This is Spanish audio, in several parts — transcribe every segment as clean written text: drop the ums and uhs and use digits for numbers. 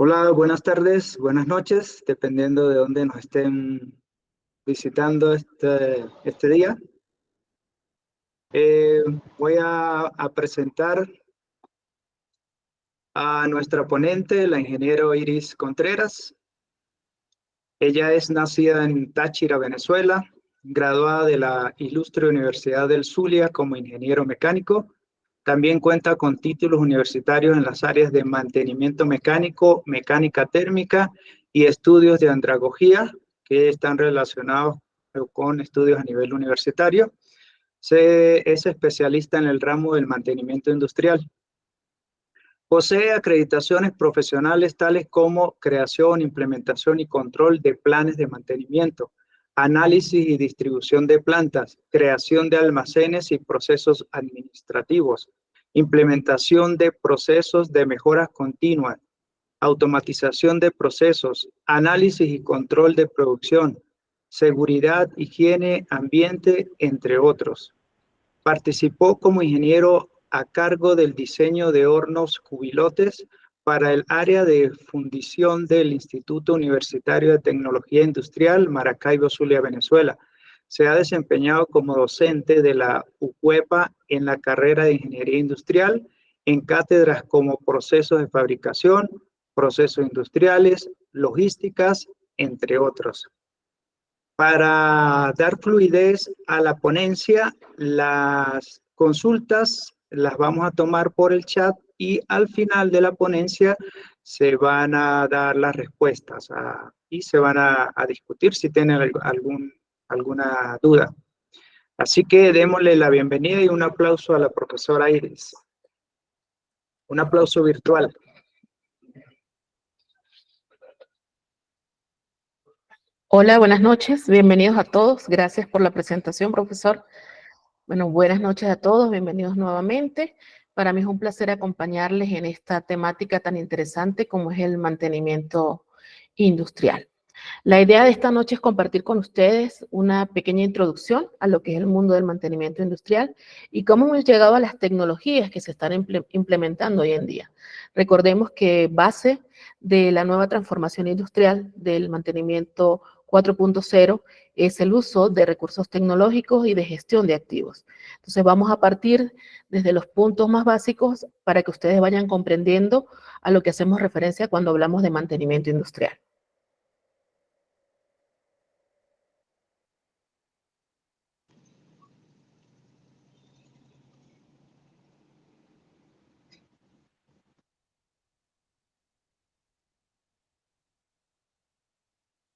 Hola, buenas tardes, buenas noches, dependiendo de dónde nos estén visitando este día. Eh, Voy a presentar a nuestra ponente, la ingeniero Iris Contreras. Ella es nacida en Táchira, Venezuela, graduada de la Ilustre Universidad del Zulia como ingeniero mecánico. También cuenta con títulos universitarios en las áreas de mantenimiento mecánico, mecánica térmica y estudios de andragogía, que están relacionados con estudios a nivel universitario. Es especialista en el ramo del mantenimiento industrial. Posee acreditaciones profesionales tales como creación, implementación y control de planes de mantenimiento, análisis y distribución de plantas, creación de almacenes y procesos administrativos, implementación de procesos de mejoras continuas, automatización de procesos, análisis y control de producción, seguridad, higiene, ambiente, entre otros. Participó como ingeniero a cargo del diseño de hornos cubilotes para el área de fundición del Instituto Universitario de Tecnología Industrial Maracaibo, Zulia, Venezuela. Se ha desempeñado como docente de la UCUEPA en la carrera de Ingeniería Industrial en cátedras como procesos de fabricación, procesos industriales, logísticas, entre otros. Para dar fluidez a la ponencia, las consultas las vamos a tomar por el chat y al final de la ponencia se van a dar las respuestas y se van a discutir si tienen alguna duda. Así que démosle la bienvenida y un aplauso a la profesora Iris. Un aplauso virtual. Hola, buenas noches, bienvenidos a todos. Gracias por la presentación, profesor. Bueno, buenas noches a todos, bienvenidos nuevamente. Para mí es un placer acompañarles en esta temática tan interesante como es el mantenimiento industrial. La idea de esta noche es compartir con ustedes una pequeña introducción a lo que es el mundo del mantenimiento industrial y cómo hemos llegado a las tecnologías que se están implementando hoy en día. Recordemos que base de la nueva transformación industrial del mantenimiento 4.0 es el uso de recursos tecnológicos y de gestión de activos. Entonces vamos a partir desde los puntos más básicos para que ustedes vayan comprendiendo a lo que hacemos referencia cuando hablamos de mantenimiento industrial.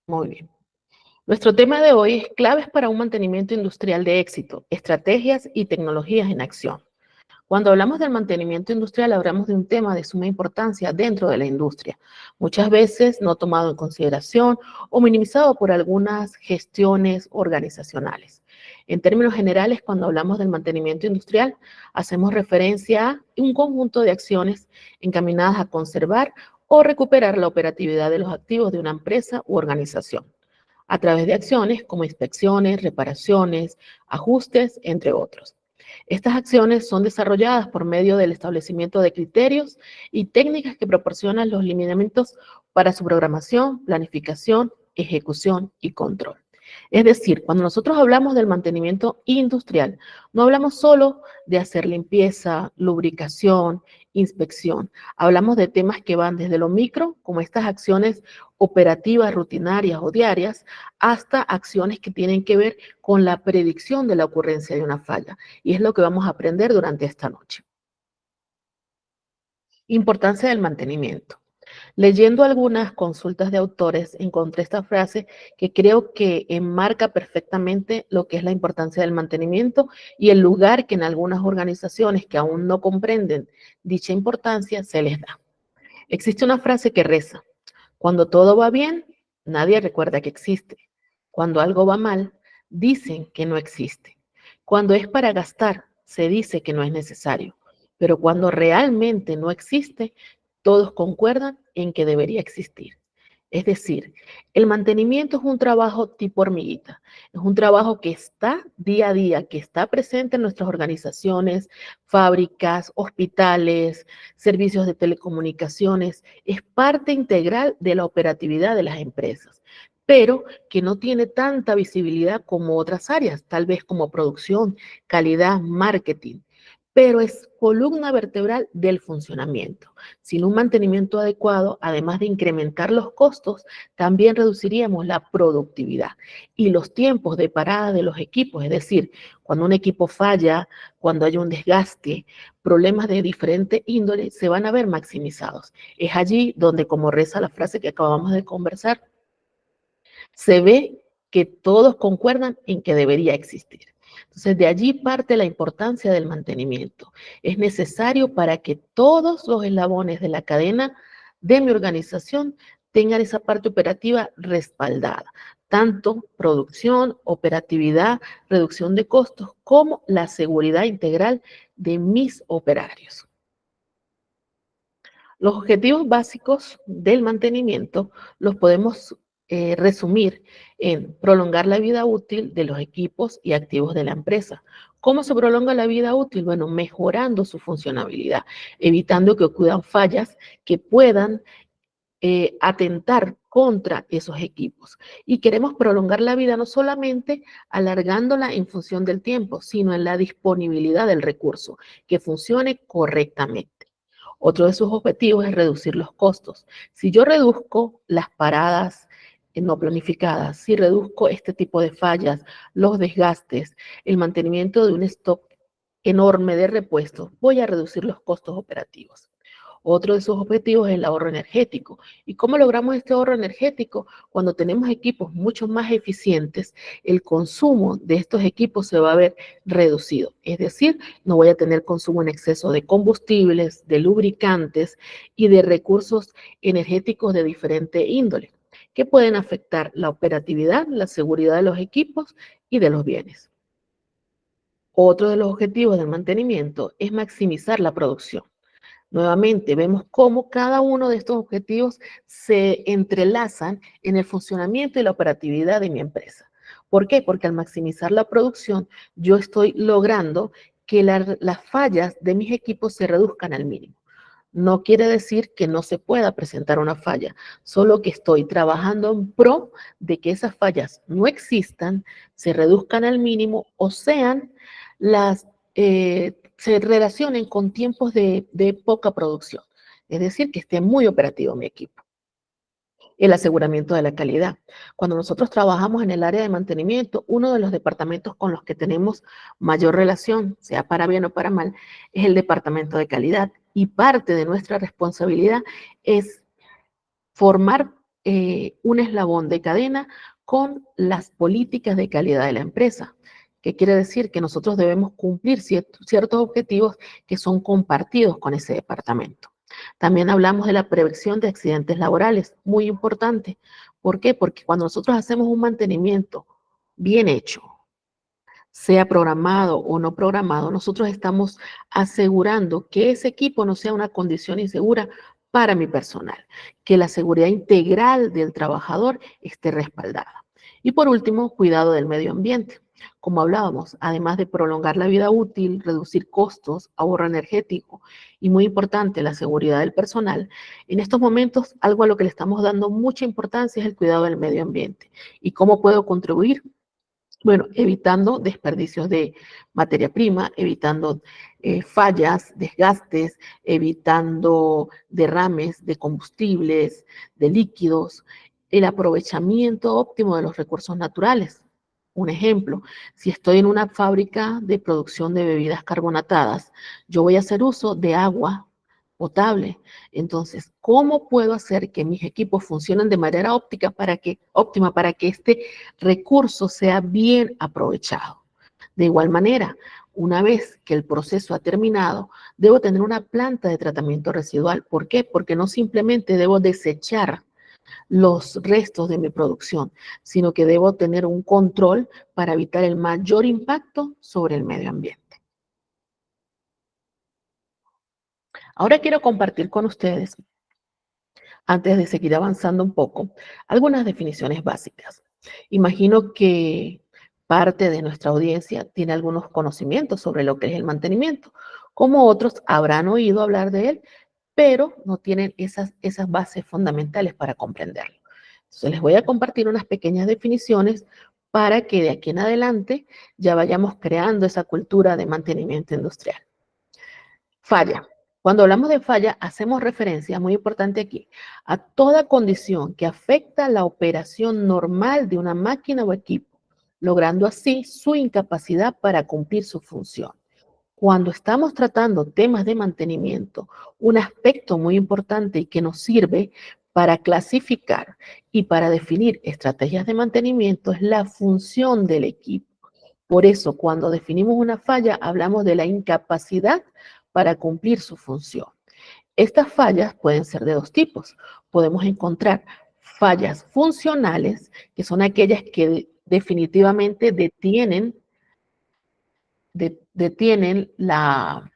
Muy bien. Nuestro tema de hoy es claves para un mantenimiento industrial de éxito, estrategias y tecnologías en acción. Cuando hablamos del mantenimiento industrial, hablamos de un tema de suma importancia dentro de la industria, muchas veces no tomado en consideración o minimizado por algunas gestiones organizacionales. En términos generales, cuando hablamos del mantenimiento industrial, hacemos referencia a un conjunto de acciones encaminadas a conservar o recuperar la operatividad de los activos de una empresa u organización, a través de acciones como inspecciones, reparaciones, ajustes, entre otros. Estas acciones son desarrolladas por medio del establecimiento de criterios y técnicas que proporcionan los lineamientos para su programación, planificación, ejecución y control. Es decir, cuando nosotros hablamos del mantenimiento industrial, no hablamos solo de hacer limpieza, lubricación, inspección. Hablamos de temas que van desde lo micro, como estas acciones operativas, rutinarias o diarias, hasta acciones que tienen que ver con la predicción de la ocurrencia de una falla. Y es lo que vamos a aprender durante esta noche. Importancia del mantenimiento. Leyendo algunas consultas de autores, encontré esta frase que creo que enmarca perfectamente lo que es la importancia del mantenimiento y el lugar que en algunas organizaciones que aún no comprenden dicha importancia se les da. Existe una frase que reza: cuando todo va bien, nadie recuerda que existe. Cuando algo va mal, dicen que no existe. Cuando es para gastar, se dice que no es necesario. Pero cuando realmente no existe, todos concuerdan en que debería existir. Es decir, el mantenimiento es un trabajo tipo hormiguita, es un trabajo que está día a día, que está presente en nuestras organizaciones, fábricas, hospitales, servicios de telecomunicaciones, es parte integral de la operatividad de las empresas, pero que no tiene tanta visibilidad como otras áreas, tal vez como producción, calidad, marketing, pero es columna vertebral del funcionamiento. Sin un mantenimiento adecuado, además de incrementar los costos, también reduciríamos la productividad y los tiempos de parada de los equipos, es decir, cuando un equipo falla, cuando hay un desgaste, problemas de diferente índole se van a ver maximizados. Es allí donde, como reza la frase que acabamos de conversar, se ve que todos concuerdan en que debería existir. Entonces, de allí parte la importancia del mantenimiento. Es necesario para que todos los eslabones de la cadena de mi organización tengan esa parte operativa respaldada, tanto producción, operatividad, reducción de costos, como la seguridad integral de mis operarios. Los objetivos básicos del mantenimiento los podemos resumir en prolongar la vida útil de los equipos y activos de la empresa. ¿Cómo se prolonga la vida útil? Bueno, mejorando su funcionabilidad, evitando que ocurran fallas que puedan atentar contra esos equipos. Y queremos prolongar la vida no solamente alargándola en función del tiempo, sino en la disponibilidad del recurso, que funcione correctamente. Otro de sus objetivos es reducir los costos. Si yo reduzco las paradas no planificadas, si reduzco este tipo de fallas, los desgastes, el mantenimiento de un stock enorme de repuestos, voy a reducir los costos operativos. Otro de sus objetivos es el ahorro energético. ¿Y cómo logramos este ahorro energético? Cuando tenemos equipos mucho más eficientes, el consumo de estos equipos se va a ver reducido. Es decir, no voy a tener consumo en exceso de combustibles, de lubricantes y de recursos energéticos de diferente índole, que pueden afectar la operatividad, la seguridad de los equipos y de los bienes. Otro de los objetivos del mantenimiento es maximizar la producción. Nuevamente, vemos cómo cada uno de estos objetivos se entrelazan en el funcionamiento y la operatividad de mi empresa. ¿Por qué? Porque al maximizar la producción, yo estoy logrando que las fallas de mis equipos se reduzcan al mínimo. No quiere decir que no se pueda presentar una falla, solo que estoy trabajando en pro de que esas fallas no existan, se reduzcan al mínimo o sean se relacionen con tiempos de poca producción. Es decir, que esté muy operativo mi equipo. El aseguramiento de la calidad. Cuando nosotros trabajamos en el área de mantenimiento, uno de los departamentos con los que tenemos mayor relación, sea para bien o para mal, es el departamento de calidad. Y parte de nuestra responsabilidad es formar un eslabón de cadena con las políticas de calidad de la empresa. ¿Qué quiere decir? Que nosotros debemos cumplir ciertos objetivos que son compartidos con ese departamento. También hablamos de la prevención de accidentes laborales, muy importante. ¿Por qué? Porque cuando nosotros hacemos un mantenimiento bien hecho, sea programado o no programado, nosotros estamos asegurando que ese equipo no sea una condición insegura para mi personal, que la seguridad integral del trabajador esté respaldada. Y por último, cuidado del medio ambiente. Como hablábamos, además de prolongar la vida útil, reducir costos, ahorro energético y muy importante, la seguridad del personal, en estos momentos algo a lo que le estamos dando mucha importancia es el cuidado del medio ambiente. ¿Y cómo puedo contribuir? Bueno, evitando desperdicios de materia prima, evitando fallas, desgastes, evitando derrames de combustibles, de líquidos, el aprovechamiento óptimo de los recursos naturales. Un ejemplo, si estoy en una fábrica de producción de bebidas carbonatadas, yo voy a hacer uso de agua potable. Entonces, ¿cómo puedo hacer que mis equipos funcionen de manera óptima para que este recurso sea bien aprovechado? De igual manera, una vez que el proceso ha terminado, debo tener una planta de tratamiento residual. ¿Por qué? Porque no simplemente debo desechar los restos de mi producción, sino que debo tener un control para evitar el mayor impacto sobre el medio ambiente. Ahora quiero compartir con ustedes Antes de seguir avanzando un poco, algunas definiciones básicas. Imagino que parte de nuestra audiencia tiene algunos conocimientos sobre lo que es el mantenimiento, como otros habrán oído hablar de él, pero no tienen esas bases fundamentales para comprenderlo. Entonces les voy a compartir unas pequeñas definiciones para que de aquí en adelante ya vayamos creando esa cultura de mantenimiento industrial. Falla. Cuando hablamos de falla, hacemos referencia, muy importante aquí, a toda condición que afecta la operación normal de una máquina o equipo, logrando así su incapacidad para cumplir su función. Cuando estamos tratando temas de mantenimiento, un aspecto muy importante y que nos sirve para clasificar y para definir estrategias de mantenimiento es la función del equipo. Por eso, cuando definimos una falla, hablamos de la incapacidad para cumplir su función. Estas fallas pueden ser de dos tipos. Podemos encontrar fallas funcionales, que son aquellas que definitivamente detienen la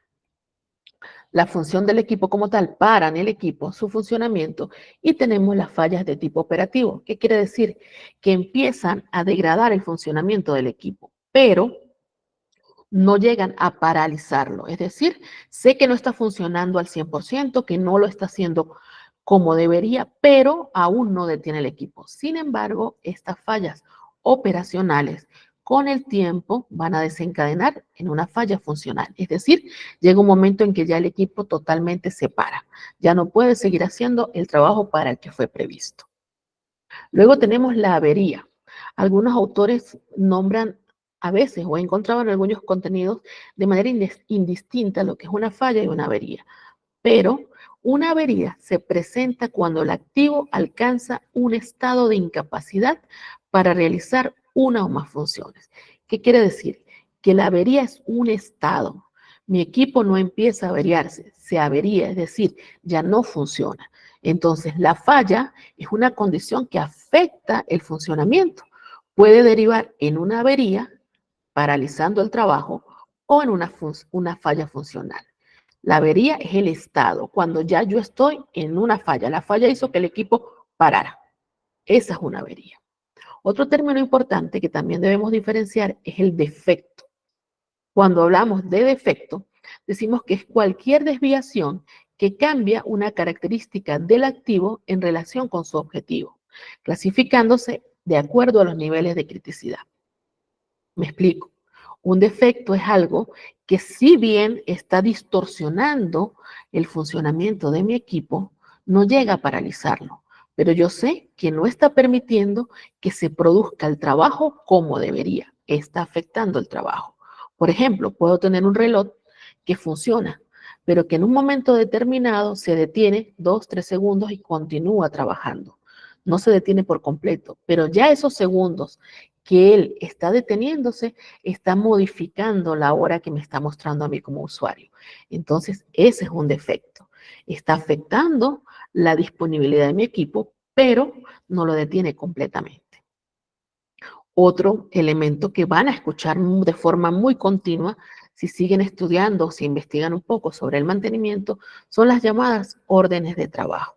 función del equipo como tal, paran el equipo, su funcionamiento, y tenemos las fallas de tipo operativo. ¿Qué quiere decir? Que empiezan a degradar el funcionamiento del equipo, pero no llegan a paralizarlo. Es decir, sé que no está funcionando al 100%, que no lo está haciendo como debería, pero aún no detiene el equipo. Sin embargo, estas fallas operacionales con el tiempo van a desencadenar en una falla funcional. Es decir, llega un momento en que ya el equipo totalmente se para. Ya no puede seguir haciendo el trabajo para el que fue previsto. Luego tenemos la avería. Algunos autores nombran a veces o he encontrado en algunos contenidos de manera indistinta lo que es una falla y una avería. Pero una avería se presenta cuando el activo alcanza un estado de incapacidad para realizar una o más funciones. ¿Qué quiere decir? Que la avería es un estado. Mi equipo no empieza a averiarse, se avería, es decir, ya no funciona. Entonces, la falla es una condición que afecta el funcionamiento. Puede derivar en una avería, paralizando el trabajo, o en una falla funcional. La avería es el estado, cuando ya yo estoy en una falla. La falla hizo que el equipo parara. Esa es una avería. Otro término importante que también debemos diferenciar es el defecto. Cuando hablamos de defecto, decimos que es cualquier desviación que cambia una característica del activo en relación con su objetivo, clasificándose de acuerdo a los niveles de criticidad. Me explico. Un defecto es algo que si bien está distorsionando el funcionamiento de mi equipo, no llega a paralizarlo, pero yo sé que no está permitiendo que se produzca el trabajo como debería, está afectando el trabajo. Por ejemplo, puedo tener un reloj que funciona, pero que en un momento determinado se detiene 2, 3 segundos y continúa trabajando. No se detiene por completo, pero ya esos segundos que él está deteniéndose, está modificando la hora que me está mostrando a mí como usuario. Entonces, ese es un defecto. Está afectando la disponibilidad de mi equipo, pero no lo detiene completamente. Otro elemento que van a escuchar de forma muy continua, si siguen estudiando o si investigan un poco sobre el mantenimiento, son las llamadas órdenes de trabajo.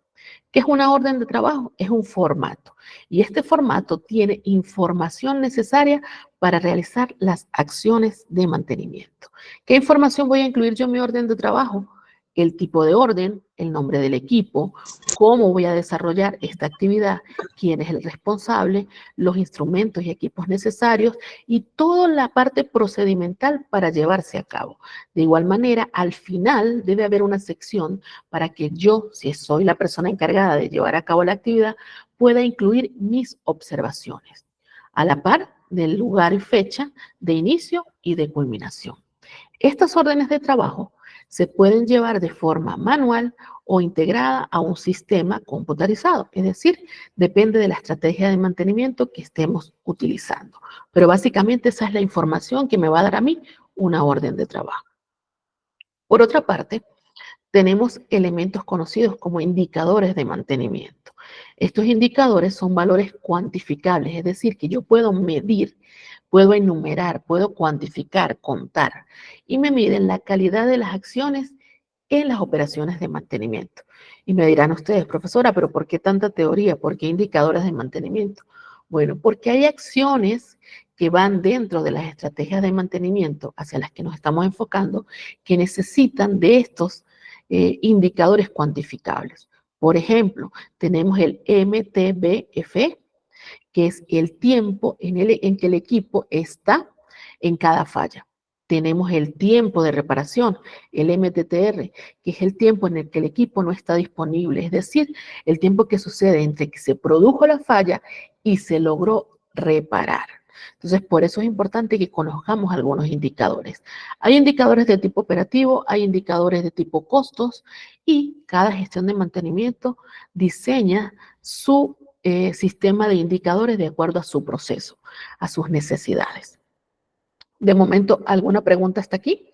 ¿Qué es una orden de trabajo? Es un formato. Y este formato tiene información necesaria para realizar las acciones de mantenimiento. ¿Qué información voy a incluir yo en mi orden de trabajo? El tipo de orden, el nombre del equipo, cómo voy a desarrollar esta actividad, quién es el responsable, los instrumentos y equipos necesarios y toda la parte procedimental para llevarse a cabo. De igual manera, al final debe haber una sección para que yo, si soy la persona encargada de llevar a cabo la actividad, pueda incluir mis observaciones, a la par del lugar y fecha de inicio y de culminación. Estas órdenes de trabajo se pueden llevar de forma manual o integrada a un sistema computarizado, es decir, depende de la estrategia de mantenimiento que estemos utilizando. Pero básicamente esa es la información que me va a dar a mí una orden de trabajo. Por otra parte, tenemos elementos conocidos como indicadores de mantenimiento. Estos indicadores son valores cuantificables, es decir, que yo puedo medir, puedo enumerar, puedo cuantificar, contar, y me miden la calidad de las acciones en las operaciones de mantenimiento. Y me dirán ustedes, profesora, ¿pero por qué tanta teoría? ¿Por qué indicadores de mantenimiento? Bueno, porque hay acciones que van dentro de las estrategias de mantenimiento hacia las que nos estamos enfocando, que necesitan de estos indicadores cuantificables. Por ejemplo, tenemos el MTBF, que es el tiempo en que el equipo está en cada falla. Tenemos el tiempo de reparación, el MTTR, que es el tiempo en el que el equipo no está disponible, es decir, el tiempo que sucede entre que se produjo la falla y se logró reparar. Entonces, por eso es importante que conozcamos algunos indicadores. Hay indicadores de tipo operativo, hay indicadores de tipo costos y cada gestión de mantenimiento diseña su sistema de indicadores de acuerdo a su proceso, a sus necesidades. De momento, ¿alguna pregunta hasta aquí?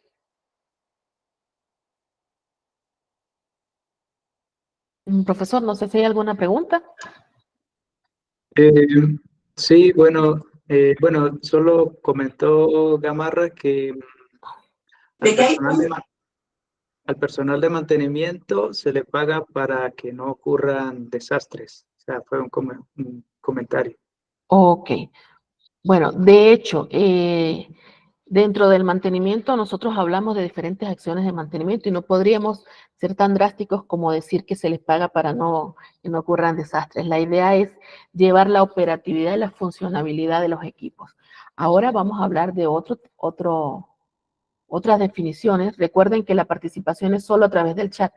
Profesor, no sé si hay alguna pregunta. Sí, bueno, solo comentó Gamarra que al personal de mantenimiento se le paga para que no ocurran desastres. O sea, fue un comentario. Ok. Bueno, de hecho, dentro del mantenimiento nosotros hablamos de diferentes acciones de mantenimiento y no podríamos ser tan drásticos como decir que se les paga para que no ocurran desastres. La idea es llevar la operatividad y la funcionabilidad de los equipos. Ahora vamos a hablar de otras definiciones. Recuerden que la participación es solo a través del chat.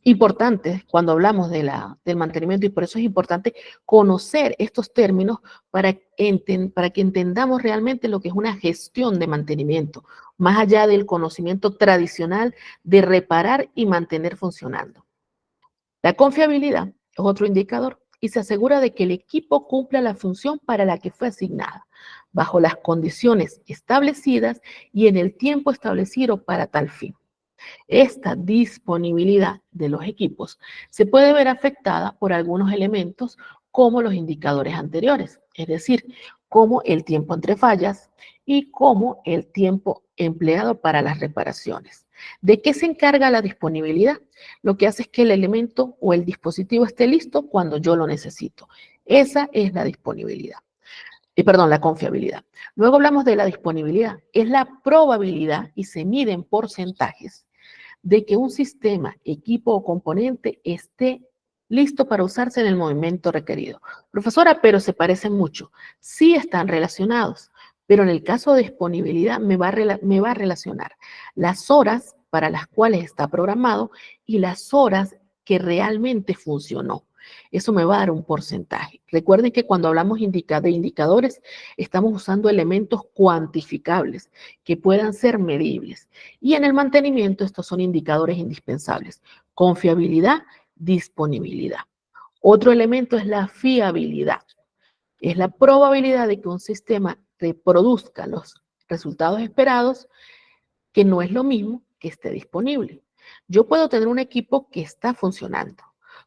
Importante cuando hablamos del mantenimiento y por eso es importante conocer estos términos para que entendamos realmente lo que es una gestión de mantenimiento, más allá del conocimiento tradicional de reparar y mantener funcionando. La confiabilidad es otro indicador y se asegura de que el equipo cumpla la función para la que fue asignada, bajo las condiciones establecidas y en el tiempo establecido para tal fin. Esta disponibilidad de los equipos se puede ver afectada por algunos elementos como los indicadores anteriores, es decir, como el tiempo entre fallas y como el tiempo empleado para las reparaciones. ¿De qué se encarga la disponibilidad? Lo que hace es que el elemento o el dispositivo esté listo cuando yo lo necesito. Esa es la disponibilidad. La confiabilidad. Luego hablamos de la disponibilidad. Es la probabilidad y se mide en porcentajes de que un sistema, equipo o componente esté listo para usarse en el momento requerido. Profesora, pero se parecen mucho. Sí están relacionados, pero en el caso de disponibilidad me va a relacionar las horas para las cuales está programado y las horas que realmente funcionó. Eso me va a dar un porcentaje. Recuerden que cuando hablamos de indicadores, estamos usando elementos cuantificables que puedan ser medibles. Y en el mantenimiento estos son indicadores indispensables. Confiabilidad, disponibilidad. Otro elemento es la fiabilidad. Es la probabilidad de que un sistema reproduzca los resultados esperados, que no es lo mismo que esté disponible. Yo puedo tener un equipo que está funcionando,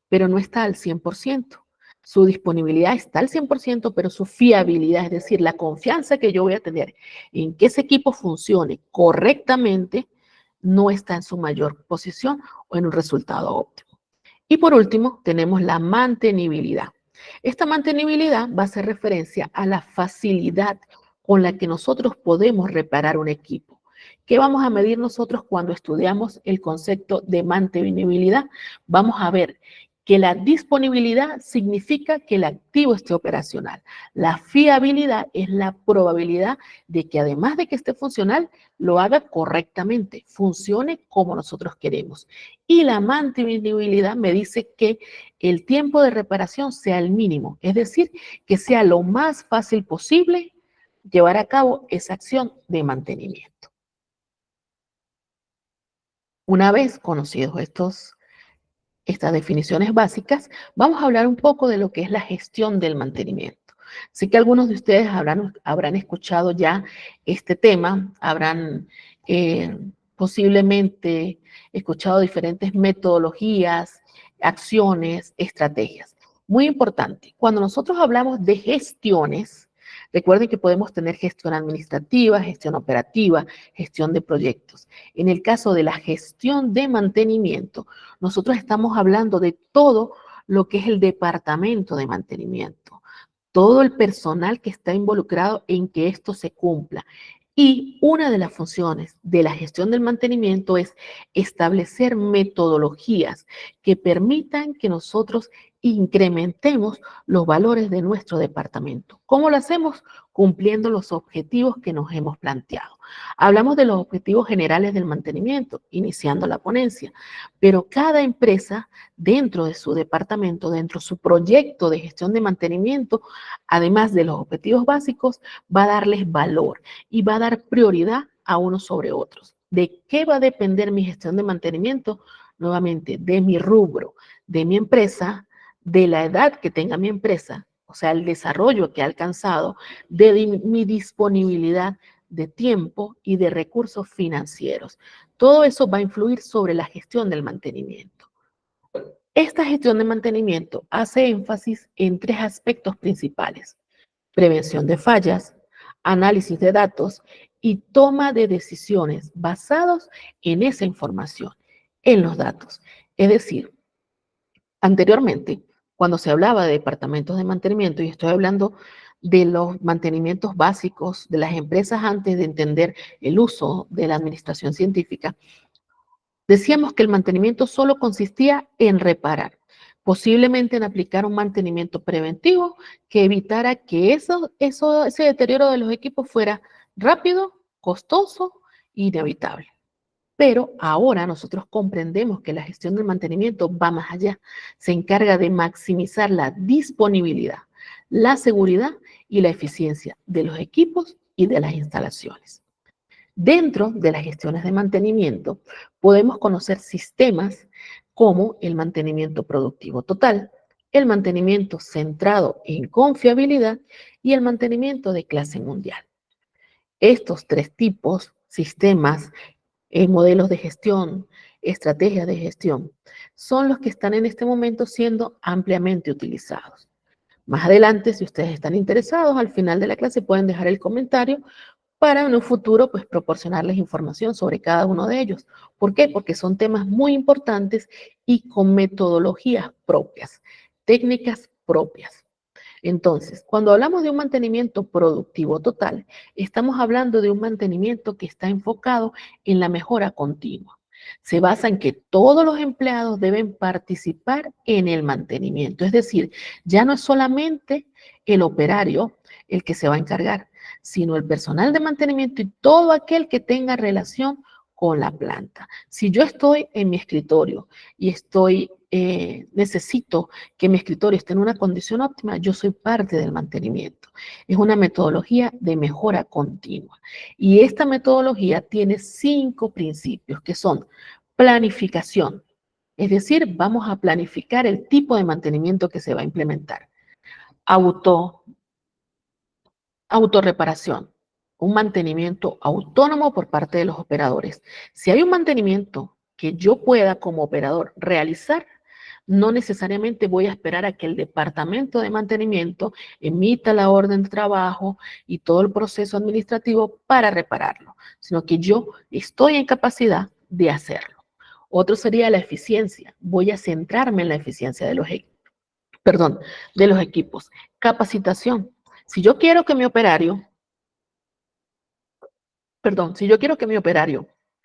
pero no está al 100%. Su disponibilidad está al 100%, pero su fiabilidad, es decir, la confianza que yo voy a tener en que ese equipo funcione correctamente, no está en su mayor posición o en un resultado óptimo. Y por último, tenemos la mantenibilidad. Esta mantenibilidad va a hacer referencia a la facilidad con la que nosotros podemos reparar un equipo. ¿Qué vamos a medir nosotros cuando estudiamos el concepto de mantenibilidad? Vamos a ver que la disponibilidad significa que el activo esté operacional. La fiabilidad es la probabilidad de que además de que esté funcional, lo haga correctamente, funcione como nosotros queremos. Y la mantenibilidad me dice que el tiempo de reparación sea el mínimo, es decir, que sea lo más fácil posible llevar a cabo esa acción de mantenimiento. Una vez conocidos estas definiciones básicas, vamos a hablar un poco de lo que es la gestión del mantenimiento. Sé que algunos de ustedes habrán escuchado ya este tema, habrán posiblemente escuchado diferentes metodologías, acciones, estrategias. Muy importante, cuando nosotros hablamos de gestiones, Recuerden que podemos tener gestión administrativa, gestión operativa, gestión de proyectos. En el caso de la gestión de mantenimiento, nosotros estamos hablando de todo lo que es el departamento de mantenimiento, todo el personal que está involucrado en que esto se cumpla. Y una de las funciones de la gestión del mantenimiento es establecer metodologías que permitan que nosotros incrementemos los valores de nuestro departamento. ¿Cómo lo hacemos? Cumpliendo los objetivos que nos hemos planteado. Hablamos de los objetivos generales del mantenimiento, iniciando la ponencia, pero cada empresa dentro de su departamento, dentro de su proyecto de gestión de mantenimiento, además de los objetivos básicos, va a darles valor y va a dar prioridad a unos sobre otros. ¿De qué va a depender mi gestión de mantenimiento? Nuevamente, de mi rubro, de mi empresa, de la edad que tenga mi empresa, o sea, el desarrollo que ha alcanzado, de mi disponibilidad de tiempo y de recursos financieros. Todo eso va a influir sobre la gestión del mantenimiento. Esta gestión de mantenimiento hace énfasis en tres aspectos principales: prevención de fallas, análisis de datos y toma de decisiones basados en esa información, en los datos. Es decir, anteriormente, cuando se hablaba de departamentos de mantenimiento, y estoy hablando de los mantenimientos básicos de las empresas antes de entender el uso de la administración científica, decíamos que el mantenimiento solo consistía en reparar, posiblemente en aplicar un mantenimiento preventivo que evitara que ese deterioro de los equipos fuera rápido, costoso e inevitable. Pero ahora nosotros comprendemos que la gestión del mantenimiento va más allá. Se encarga de maximizar la disponibilidad, la seguridad y la eficiencia de los equipos y de las instalaciones. Dentro de las gestiones de mantenimiento podemos conocer sistemas como el mantenimiento productivo total, el mantenimiento centrado en confiabilidad y el mantenimiento de clase mundial. Estos tres tipos, sistemas, modelos de gestión, estrategias de gestión, son los que están en este momento siendo ampliamente utilizados. Más adelante, si ustedes están interesados, al final de la clase pueden dejar el comentario para en un futuro pues proporcionarles información sobre cada uno de ellos. ¿Por qué? Porque son temas muy importantes y con metodologías propias, técnicas propias. Entonces, cuando hablamos de un mantenimiento productivo total, estamos hablando de un mantenimiento que está enfocado en la mejora continua. Se basa en que todos los empleados deben participar en el mantenimiento, es decir, ya no es solamente el operario el que se va a encargar, sino el personal de mantenimiento y todo aquel que tenga relación con la planta. Si yo estoy en mi escritorio y necesito que mi escritorio esté en una condición óptima, yo soy parte del mantenimiento. Es una metodología de mejora continua. Y esta metodología tiene 5 principios que son planificación, es decir, vamos a planificar el tipo de mantenimiento que se va a implementar. Autorreparación, un mantenimiento autónomo por parte de los operadores. Si hay un mantenimiento que yo pueda como operador realizar, no necesariamente voy a esperar a que el departamento de mantenimiento emita la orden de trabajo y todo el proceso administrativo para repararlo, sino que yo estoy en capacidad de hacerlo. Otro sería la eficiencia. Voy a centrarme en la eficiencia de los equipos. Capacitación. Si yo quiero que mi operario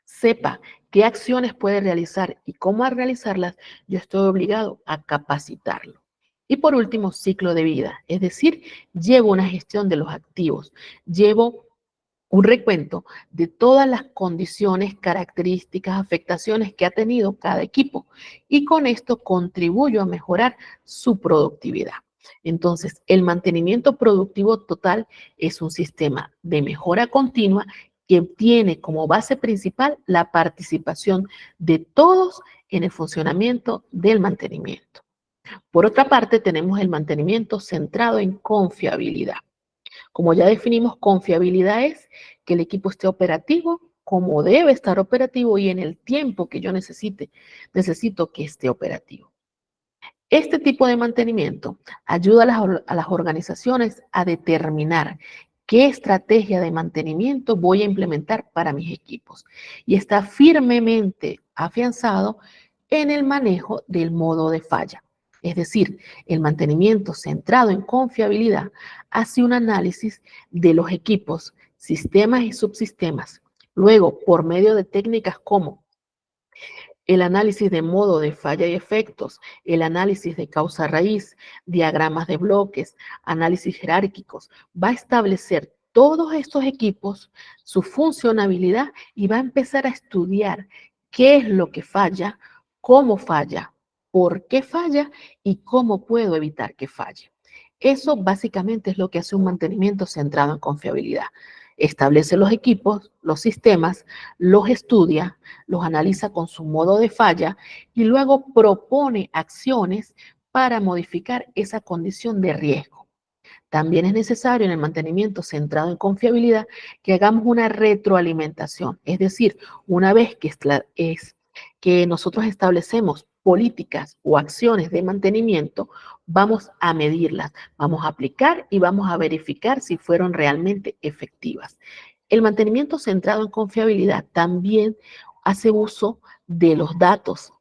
sepa qué acciones puede realizar y cómo realizarlas, yo estoy obligado a capacitarlo. Y por último, ciclo de vida, es decir, llevo una gestión de los activos, llevo un recuento de todas las condiciones, características, afectaciones que ha tenido cada equipo y con esto contribuyo a mejorar su productividad. Entonces, el mantenimiento productivo total es un sistema de mejora continua que tiene como base principal la participación de todos en el funcionamiento del mantenimiento. Por otra parte, tenemos el mantenimiento centrado en confiabilidad. Como ya definimos, confiabilidad es que el equipo esté operativo como debe estar operativo y en el tiempo que yo necesito que esté operativo. Este tipo de mantenimiento ayuda a las organizaciones a determinar qué estrategia de mantenimiento voy a implementar para mis equipos y está firmemente afianzado en el manejo del modo de falla. Es decir, el mantenimiento centrado en confiabilidad hace un análisis de los equipos, sistemas y subsistemas. Luego, por medio de técnicas como el análisis de modo de falla y efectos, el análisis de causa raíz, diagramas de bloques, análisis jerárquicos, va a establecer todos estos equipos, su funcionabilidad y va a empezar a estudiar qué es lo que falla, cómo falla, por qué falla y cómo puedo evitar que falle. Eso básicamente es lo que hace un mantenimiento centrado en confiabilidad. Establece los equipos, los sistemas, los estudia, los analiza con su modo de falla y luego propone acciones para modificar esa condición de riesgo. También es necesario en el mantenimiento centrado en confiabilidad que hagamos una retroalimentación, es decir, una vez que nosotros establecemos políticas o acciones de mantenimiento, vamos a medirlas, vamos a aplicar y vamos a verificar si fueron realmente efectivas. El mantenimiento centrado en confiabilidad también hace uso de los datos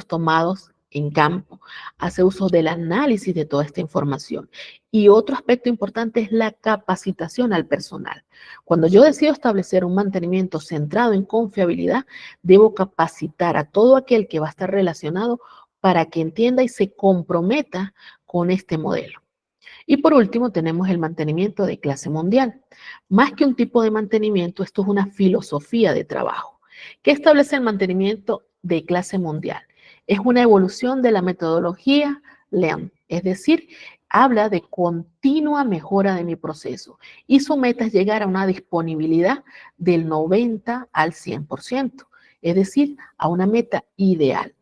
tomados en campo, hace uso del análisis de toda esta información. Y otro aspecto importante es la capacitación al personal. Cuando yo decido establecer un mantenimiento centrado en confiabilidad, debo capacitar a todo aquel que va a estar relacionado para que entienda y se comprometa con este modelo. Y por último, tenemos el mantenimiento de clase mundial. Más que un tipo de mantenimiento, esto es una filosofía de trabajo. ¿Qué establece el mantenimiento de clase mundial? Es una evolución de la metodología Lean, es decir, habla de continua mejora de mi proceso y su meta es llegar a una disponibilidad del 90 al 100%, es decir, a una meta ideal.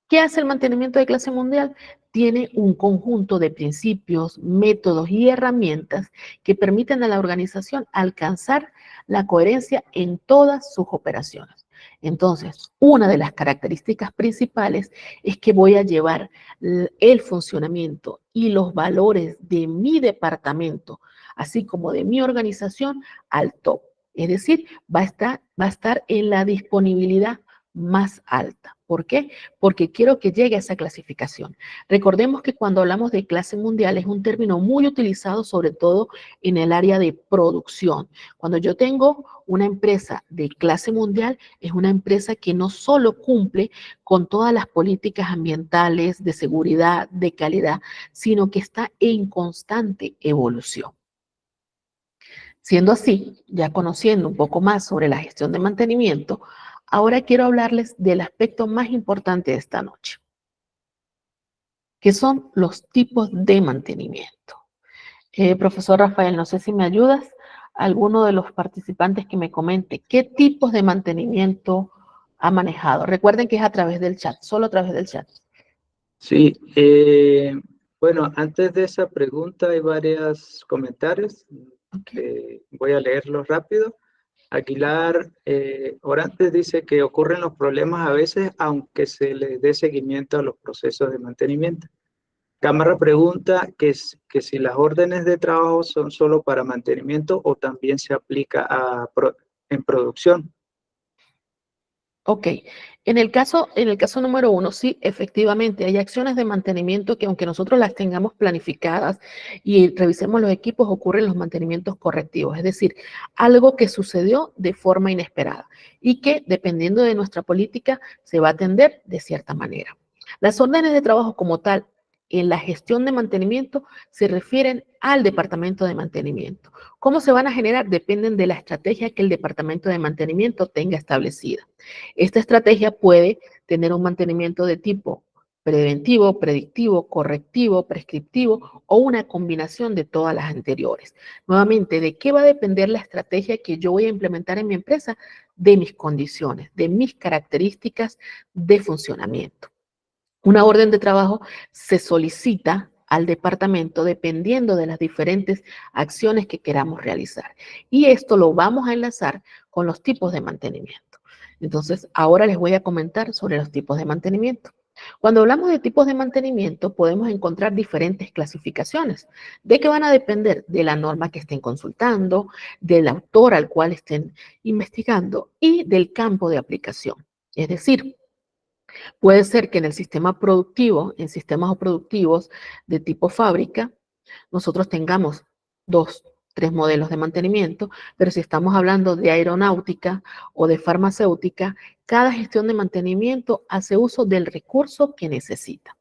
¿Qué hace el mantenimiento de clase mundial? Tiene un conjunto de principios, métodos y herramientas que permiten a la organización alcanzar la coherencia en todas sus operaciones. Entonces, una de las características principales es que voy a llevar el funcionamiento y los valores de mi departamento, así como de mi organización, al top. Es decir, va a estar en la disponibilidad más alta. ¿Por qué? Porque quiero que llegue a esa clasificación. Recordemos que cuando hablamos de clase mundial es un término muy utilizado sobre todo en el área de producción. Cuando yo tengo una empresa de clase mundial, es una empresa que no solo cumple con todas las políticas ambientales, de seguridad, de calidad, sino que está en constante evolución. Siendo así, ya conociendo un poco más sobre la gestión de mantenimiento, ahora quiero hablarles del aspecto más importante de esta noche, que son los tipos de mantenimiento. Profesor Rafael, no sé si me ayudas, alguno de los participantes que me comente qué tipos de mantenimiento ha manejado. Recuerden que es a través del chat, solo a través del chat. Sí, bueno, antes de esa pregunta hay varios comentarios. Voy a leerlos rápido. Aguilar Orantes dice que ocurren los problemas a veces aunque se les dé seguimiento a los procesos de mantenimiento. Cámara pregunta que si las órdenes de trabajo son solo para mantenimiento o también se aplica en producción. Ok, en el caso número 1, sí, efectivamente, hay acciones de mantenimiento que aunque nosotros las tengamos planificadas y revisemos los equipos, ocurren los mantenimientos correctivos, es decir, algo que sucedió de forma inesperada y que dependiendo de nuestra política se va a atender de cierta manera. Las órdenes de trabajo como tal en la gestión de mantenimiento se refieren al departamento de mantenimiento. ¿Cómo se van a generar? Dependen de la estrategia que el departamento de mantenimiento tenga establecida. Esta estrategia puede tener un mantenimiento de tipo preventivo, predictivo, correctivo, prescriptivo o una combinación de todas las anteriores. Nuevamente, ¿de qué va a depender la estrategia que yo voy a implementar en mi empresa? De mis condiciones, de mis características de funcionamiento. Una orden de trabajo se solicita al departamento dependiendo de las diferentes acciones que queramos realizar. Y esto lo vamos a enlazar con los tipos de mantenimiento. Entonces, ahora les voy a comentar sobre los tipos de mantenimiento. Cuando hablamos de tipos de mantenimiento, podemos encontrar diferentes clasificaciones, de que van a depender de la norma que estén consultando, del autor al cual estén investigando y del campo de aplicación. Es decir, puede ser que en el sistema productivo, en sistemas productivos de tipo fábrica, nosotros tengamos 2, 3 modelos de mantenimiento, pero si estamos hablando de aeronáutica o de farmacéutica, cada gestión de mantenimiento hace uso del recurso que necesita.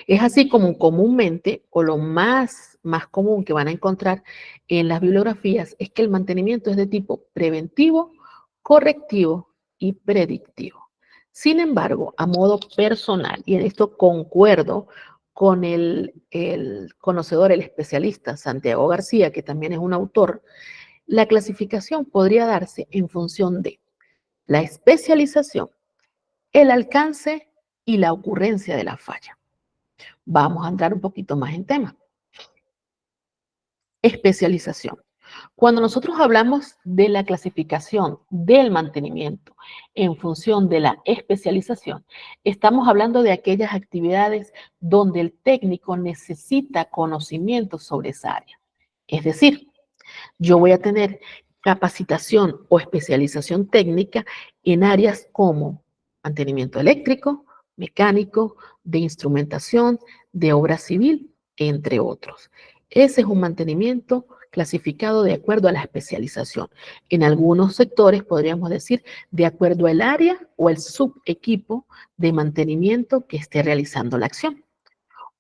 Es así como comúnmente, o lo más común que van a encontrar en las bibliografías, es que el mantenimiento es de tipo preventivo, correctivo y predictivo. Sin embargo, a modo personal, y en esto concuerdo con el conocedor, el especialista Santiago García, que también es un autor, la clasificación podría darse en función de la especialización, el alcance y la ocurrencia de la falla. Vamos a entrar un poquito más en tema. Especialización. Cuando nosotros hablamos de la clasificación del mantenimiento en función de la especialización, estamos hablando de aquellas actividades donde el técnico necesita conocimiento sobre esa área. Es decir, yo voy a tener capacitación o especialización técnica en áreas como mantenimiento eléctrico, mecánico, de instrumentación, de obra civil, entre otros. Ese es un mantenimiento clasificado de acuerdo a la especialización. En algunos sectores podríamos decir de acuerdo al área o el subequipo de mantenimiento que esté realizando la acción.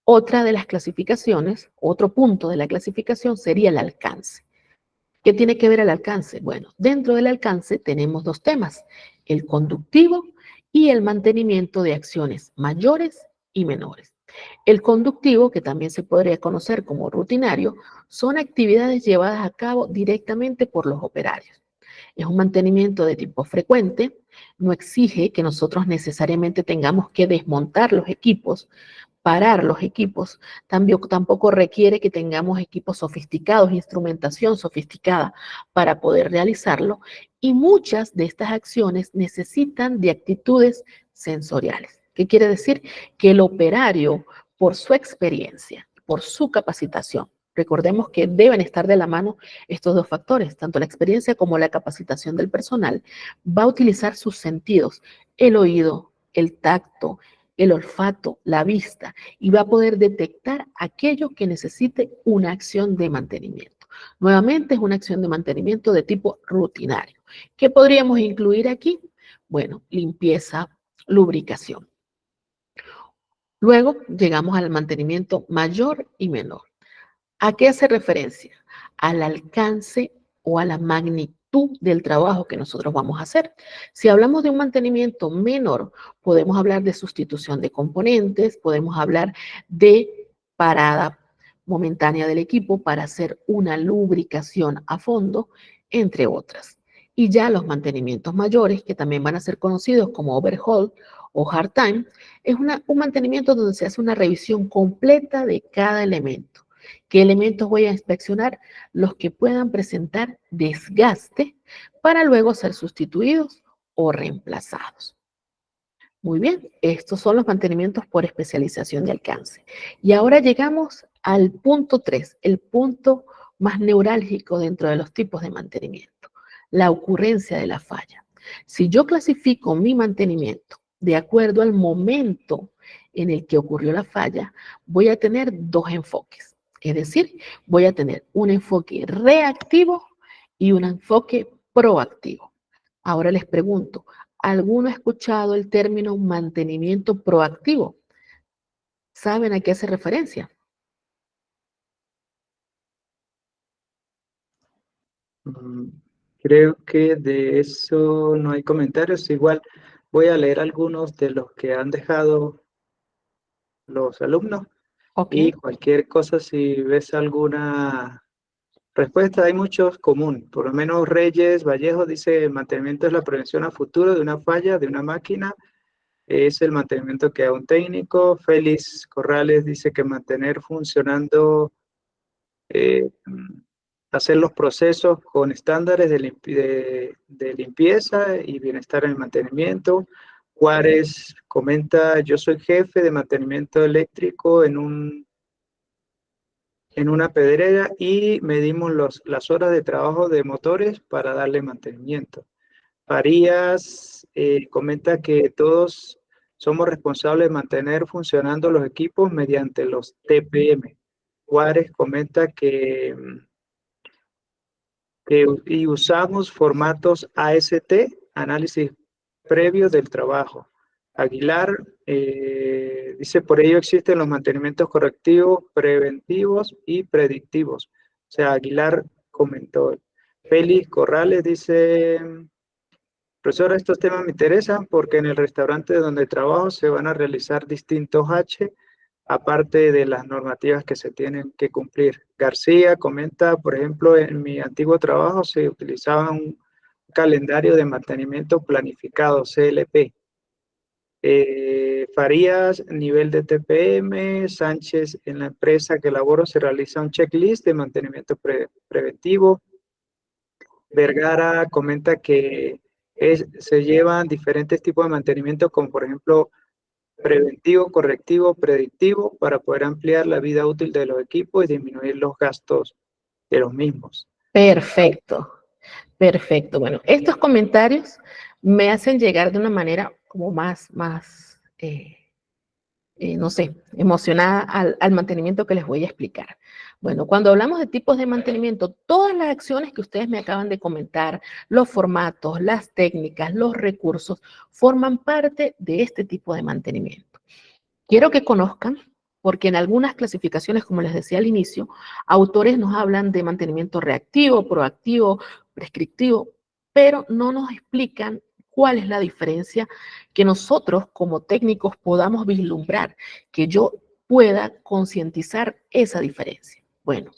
Otra de las clasificaciones, otro punto de la clasificación sería el alcance. ¿Qué tiene que ver el alcance? Bueno, dentro del alcance tenemos 2 temas, el conductivo y el mantenimiento de acciones mayores y menores. El conductivo, que también se podría conocer como rutinario, son actividades llevadas a cabo directamente por los operarios. Es un mantenimiento de tipo frecuente, no exige que nosotros necesariamente tengamos que desmontar los equipos, parar los equipos, tampoco requiere que tengamos equipos sofisticados, instrumentación sofisticada para poder realizarlo, y muchas de estas acciones necesitan de actitudes sensoriales. ¿Qué quiere decir? Que el operario, por su experiencia, por su capacitación, recordemos que deben estar de la mano estos 2 factores, tanto la experiencia como la capacitación del personal, va a utilizar sus sentidos, el oído, el tacto, el olfato, la vista, y va a poder detectar aquello que necesite una acción de mantenimiento. Nuevamente es una acción de mantenimiento de tipo rutinario. ¿Qué podríamos incluir aquí? Bueno, limpieza, lubricación. Luego llegamos al mantenimiento mayor y menor. ¿A qué hace referencia? Al alcance o a la magnitud del trabajo que nosotros vamos a hacer. Si hablamos de un mantenimiento menor, podemos hablar de sustitución de componentes, podemos hablar de parada momentánea del equipo para hacer una lubricación a fondo, entre otras. Y ya los mantenimientos mayores, que también van a ser conocidos como overhaul o hard time, es un mantenimiento donde se hace una revisión completa de cada elemento. ¿Qué elementos voy a inspeccionar? Los que puedan presentar desgaste para luego ser sustituidos o reemplazados. Muy bien, estos son los mantenimientos por especialización de alcance. Y ahora llegamos al punto 3, el punto más neurálgico dentro de los tipos de mantenimiento, la ocurrencia de la falla. Si yo clasifico mi mantenimiento de acuerdo al momento en el que ocurrió la falla, voy a tener 2 enfoques. Es decir, voy a tener un enfoque reactivo y un enfoque proactivo. Ahora les pregunto, ¿alguno ha escuchado el término mantenimiento proactivo? ¿Saben a qué hace referencia? Mm, Creo que de eso no hay comentarios. Igual voy a leer algunos de los que han dejado los alumnos Ok, y cualquier cosa, si ves alguna respuesta, hay muchos común. Por lo menos Reyes Vallejo dice: el mantenimiento es la prevención a futuro de una falla de una máquina, es el mantenimiento que da un técnico. Félix Corrales dice que mantener funcionando, eh, hacer los procesos con estándares de limpieza y bienestar en el mantenimiento. Juárez comenta, yo soy jefe de mantenimiento eléctrico en una pedrera y medimos las horas de trabajo de motores para darle mantenimiento. Farías comenta que todos somos responsables de mantener funcionando los equipos mediante los TPM. Juárez comenta y usamos formatos AST, análisis previo del trabajo. Aguilar dice, por ello existen los mantenimientos correctivos, preventivos y predictivos. O sea, Aguilar comentó. Félix Corrales dice, profesora, estos temas me interesan porque en el restaurante donde trabajo se van a realizar distintos H, aparte de las normativas que se tienen que cumplir. García comenta, por ejemplo, en mi antiguo trabajo se utilizaba un calendario de mantenimiento planificado, CLP. Farías, nivel de TPM, Sánchez, en la empresa que laboro se realiza un checklist de mantenimiento preventivo. Vergara comenta que se llevan diferentes tipos de mantenimiento, como por ejemplo preventivo, correctivo, predictivo, para poder ampliar la vida útil de los equipos y disminuir los gastos de los mismos. Perfecto, perfecto. Bueno, estos comentarios me hacen llegar de una manera como más no sé, emocionada al mantenimiento que les voy a explicar. Bueno, cuando hablamos de tipos de mantenimiento, todas las acciones que ustedes me acaban de comentar, los formatos, las técnicas, los recursos, forman parte de este tipo de mantenimiento. Quiero que conozcan, porque en algunas clasificaciones, como les decía al inicio, autores nos hablan de mantenimiento reactivo, proactivo, prescriptivo, pero no nos explican cuál es la diferencia que nosotros como técnicos podamos vislumbrar, que yo pueda concientizar esa diferencia. Bueno,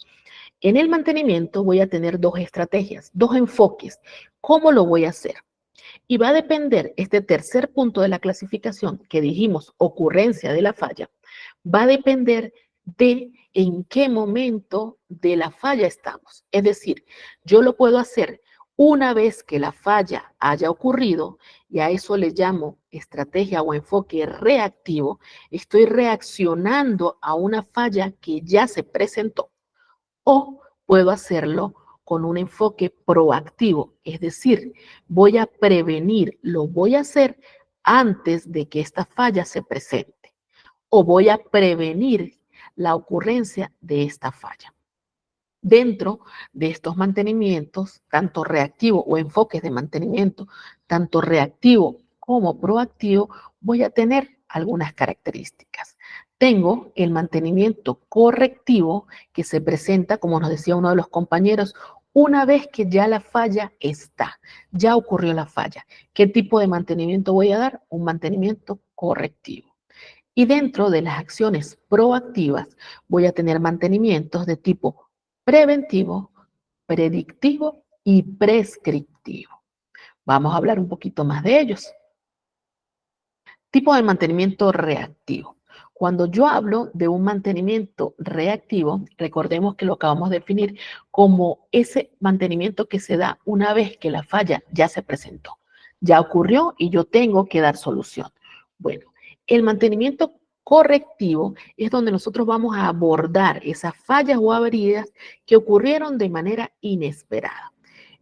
en el mantenimiento voy a tener dos estrategias, dos enfoques. ¿Cómo lo voy a hacer? Y va a depender este tercer punto de la clasificación que dijimos, ocurrencia de la falla, va a depender de en qué momento de la falla estamos. Es decir, yo lo puedo hacer una vez que la falla haya ocurrido, y a eso le llamo estrategia o enfoque reactivo. Estoy reaccionando a una falla que ya se presentó. O puedo hacerlo con un enfoque proactivo, es decir, voy a prevenir, lo voy a hacer antes de que esta falla se presente, o voy a prevenir la ocurrencia de esta falla. Dentro de estos mantenimientos, tanto reactivo o enfoques de mantenimiento, tanto reactivo como proactivo, voy a tener algunas características. Tengo el mantenimiento correctivo que se presenta, como nos decía uno de los compañeros, una vez que ya la falla está, ya ocurrió la falla. ¿Qué tipo de mantenimiento voy a dar? Un mantenimiento correctivo. Y dentro de las acciones proactivas voy a tener mantenimientos de tipo preventivo, predictivo y prescriptivo. Vamos a hablar un poquito más de ellos. Tipo de mantenimiento reactivo. Cuando yo hablo de un mantenimiento reactivo, recordemos que lo acabamos de definir como ese mantenimiento que se da una vez que la falla ya se presentó, ya ocurrió y yo tengo que dar solución. Bueno, el mantenimiento correctivo es donde nosotros vamos a abordar esas fallas o averías que ocurrieron de manera inesperada.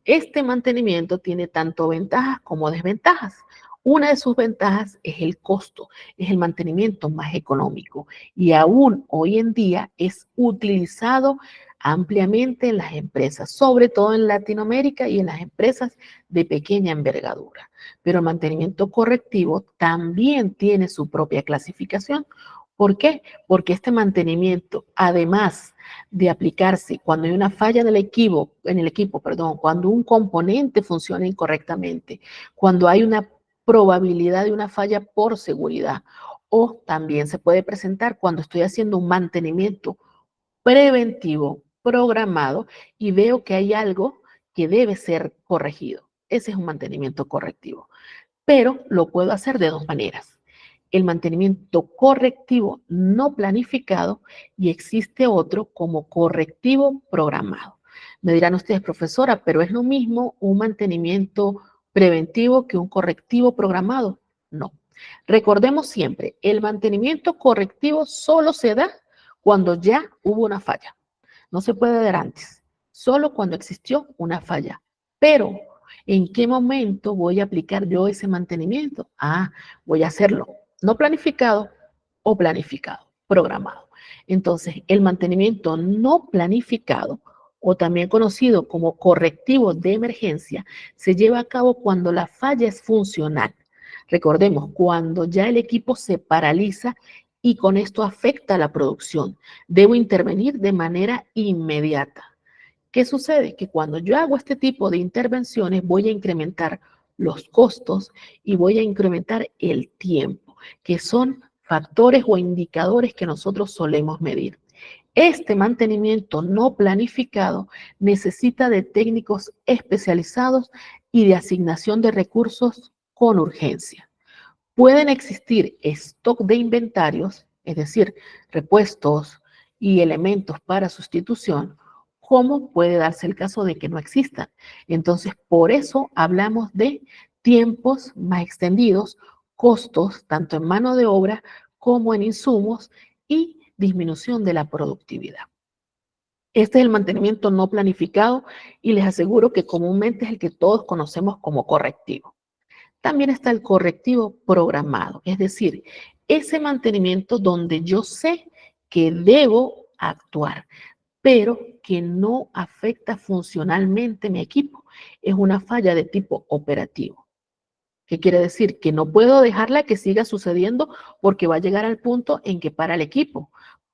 Este mantenimiento tiene tanto ventajas como desventajas. Una de sus ventajas es el costo, es el mantenimiento más económico y aún hoy en día es utilizado ampliamente en las empresas, sobre todo en Latinoamérica y en las empresas de pequeña envergadura. Pero el mantenimiento correctivo también tiene su propia clasificación. ¿Por qué? Porque este mantenimiento, además de aplicarse cuando hay una falla en el equipo, cuando un componente funciona incorrectamente, cuando hay una probabilidad de una falla por seguridad, o también se puede presentar cuando estoy haciendo un mantenimiento preventivo, programado, y veo que hay algo que debe ser corregido. Ese es un mantenimiento correctivo. Pero lo puedo hacer de dos maneras. El mantenimiento correctivo no planificado y existe otro como correctivo programado. Me dirán ustedes, profesora, pero es lo mismo un mantenimiento preventivo que un correctivo programado. No. Recordemos siempre, el mantenimiento correctivo solo se da cuando ya hubo una falla. No se puede dar antes, solo cuando existió una falla. Pero, ¿en qué momento voy a aplicar yo ese mantenimiento? Voy a hacerlo no planificado o planificado, programado. Entonces, el mantenimiento no planificado, o también conocido como correctivo de emergencia, se lleva a cabo cuando la falla es funcional. Recordemos, cuando ya el equipo se paraliza y con esto afecta la producción, debo intervenir de manera inmediata. ¿Qué sucede? Que cuando yo hago este tipo de intervenciones voy a incrementar los costos y voy a incrementar el tiempo, que son factores o indicadores que nosotros solemos medir. Este mantenimiento no planificado necesita de técnicos especializados y de asignación de recursos con urgencia. Pueden existir stock de inventarios, es decir, repuestos y elementos para sustitución, como puede darse el caso de que no existan. Entonces, por eso hablamos de tiempos más extendidos, costos tanto en mano de obra como en insumos y disminución de la productividad. Este es el mantenimiento no planificado y les aseguro que comúnmente es el que todos conocemos como correctivo. También está el correctivo programado, es decir, ese mantenimiento donde yo sé que debo actuar, pero que no afecta funcionalmente mi equipo. Es una falla de tipo operativo. ¿Qué quiere decir? Que no puedo dejarla que siga sucediendo porque va a llegar al punto en que para el equipo,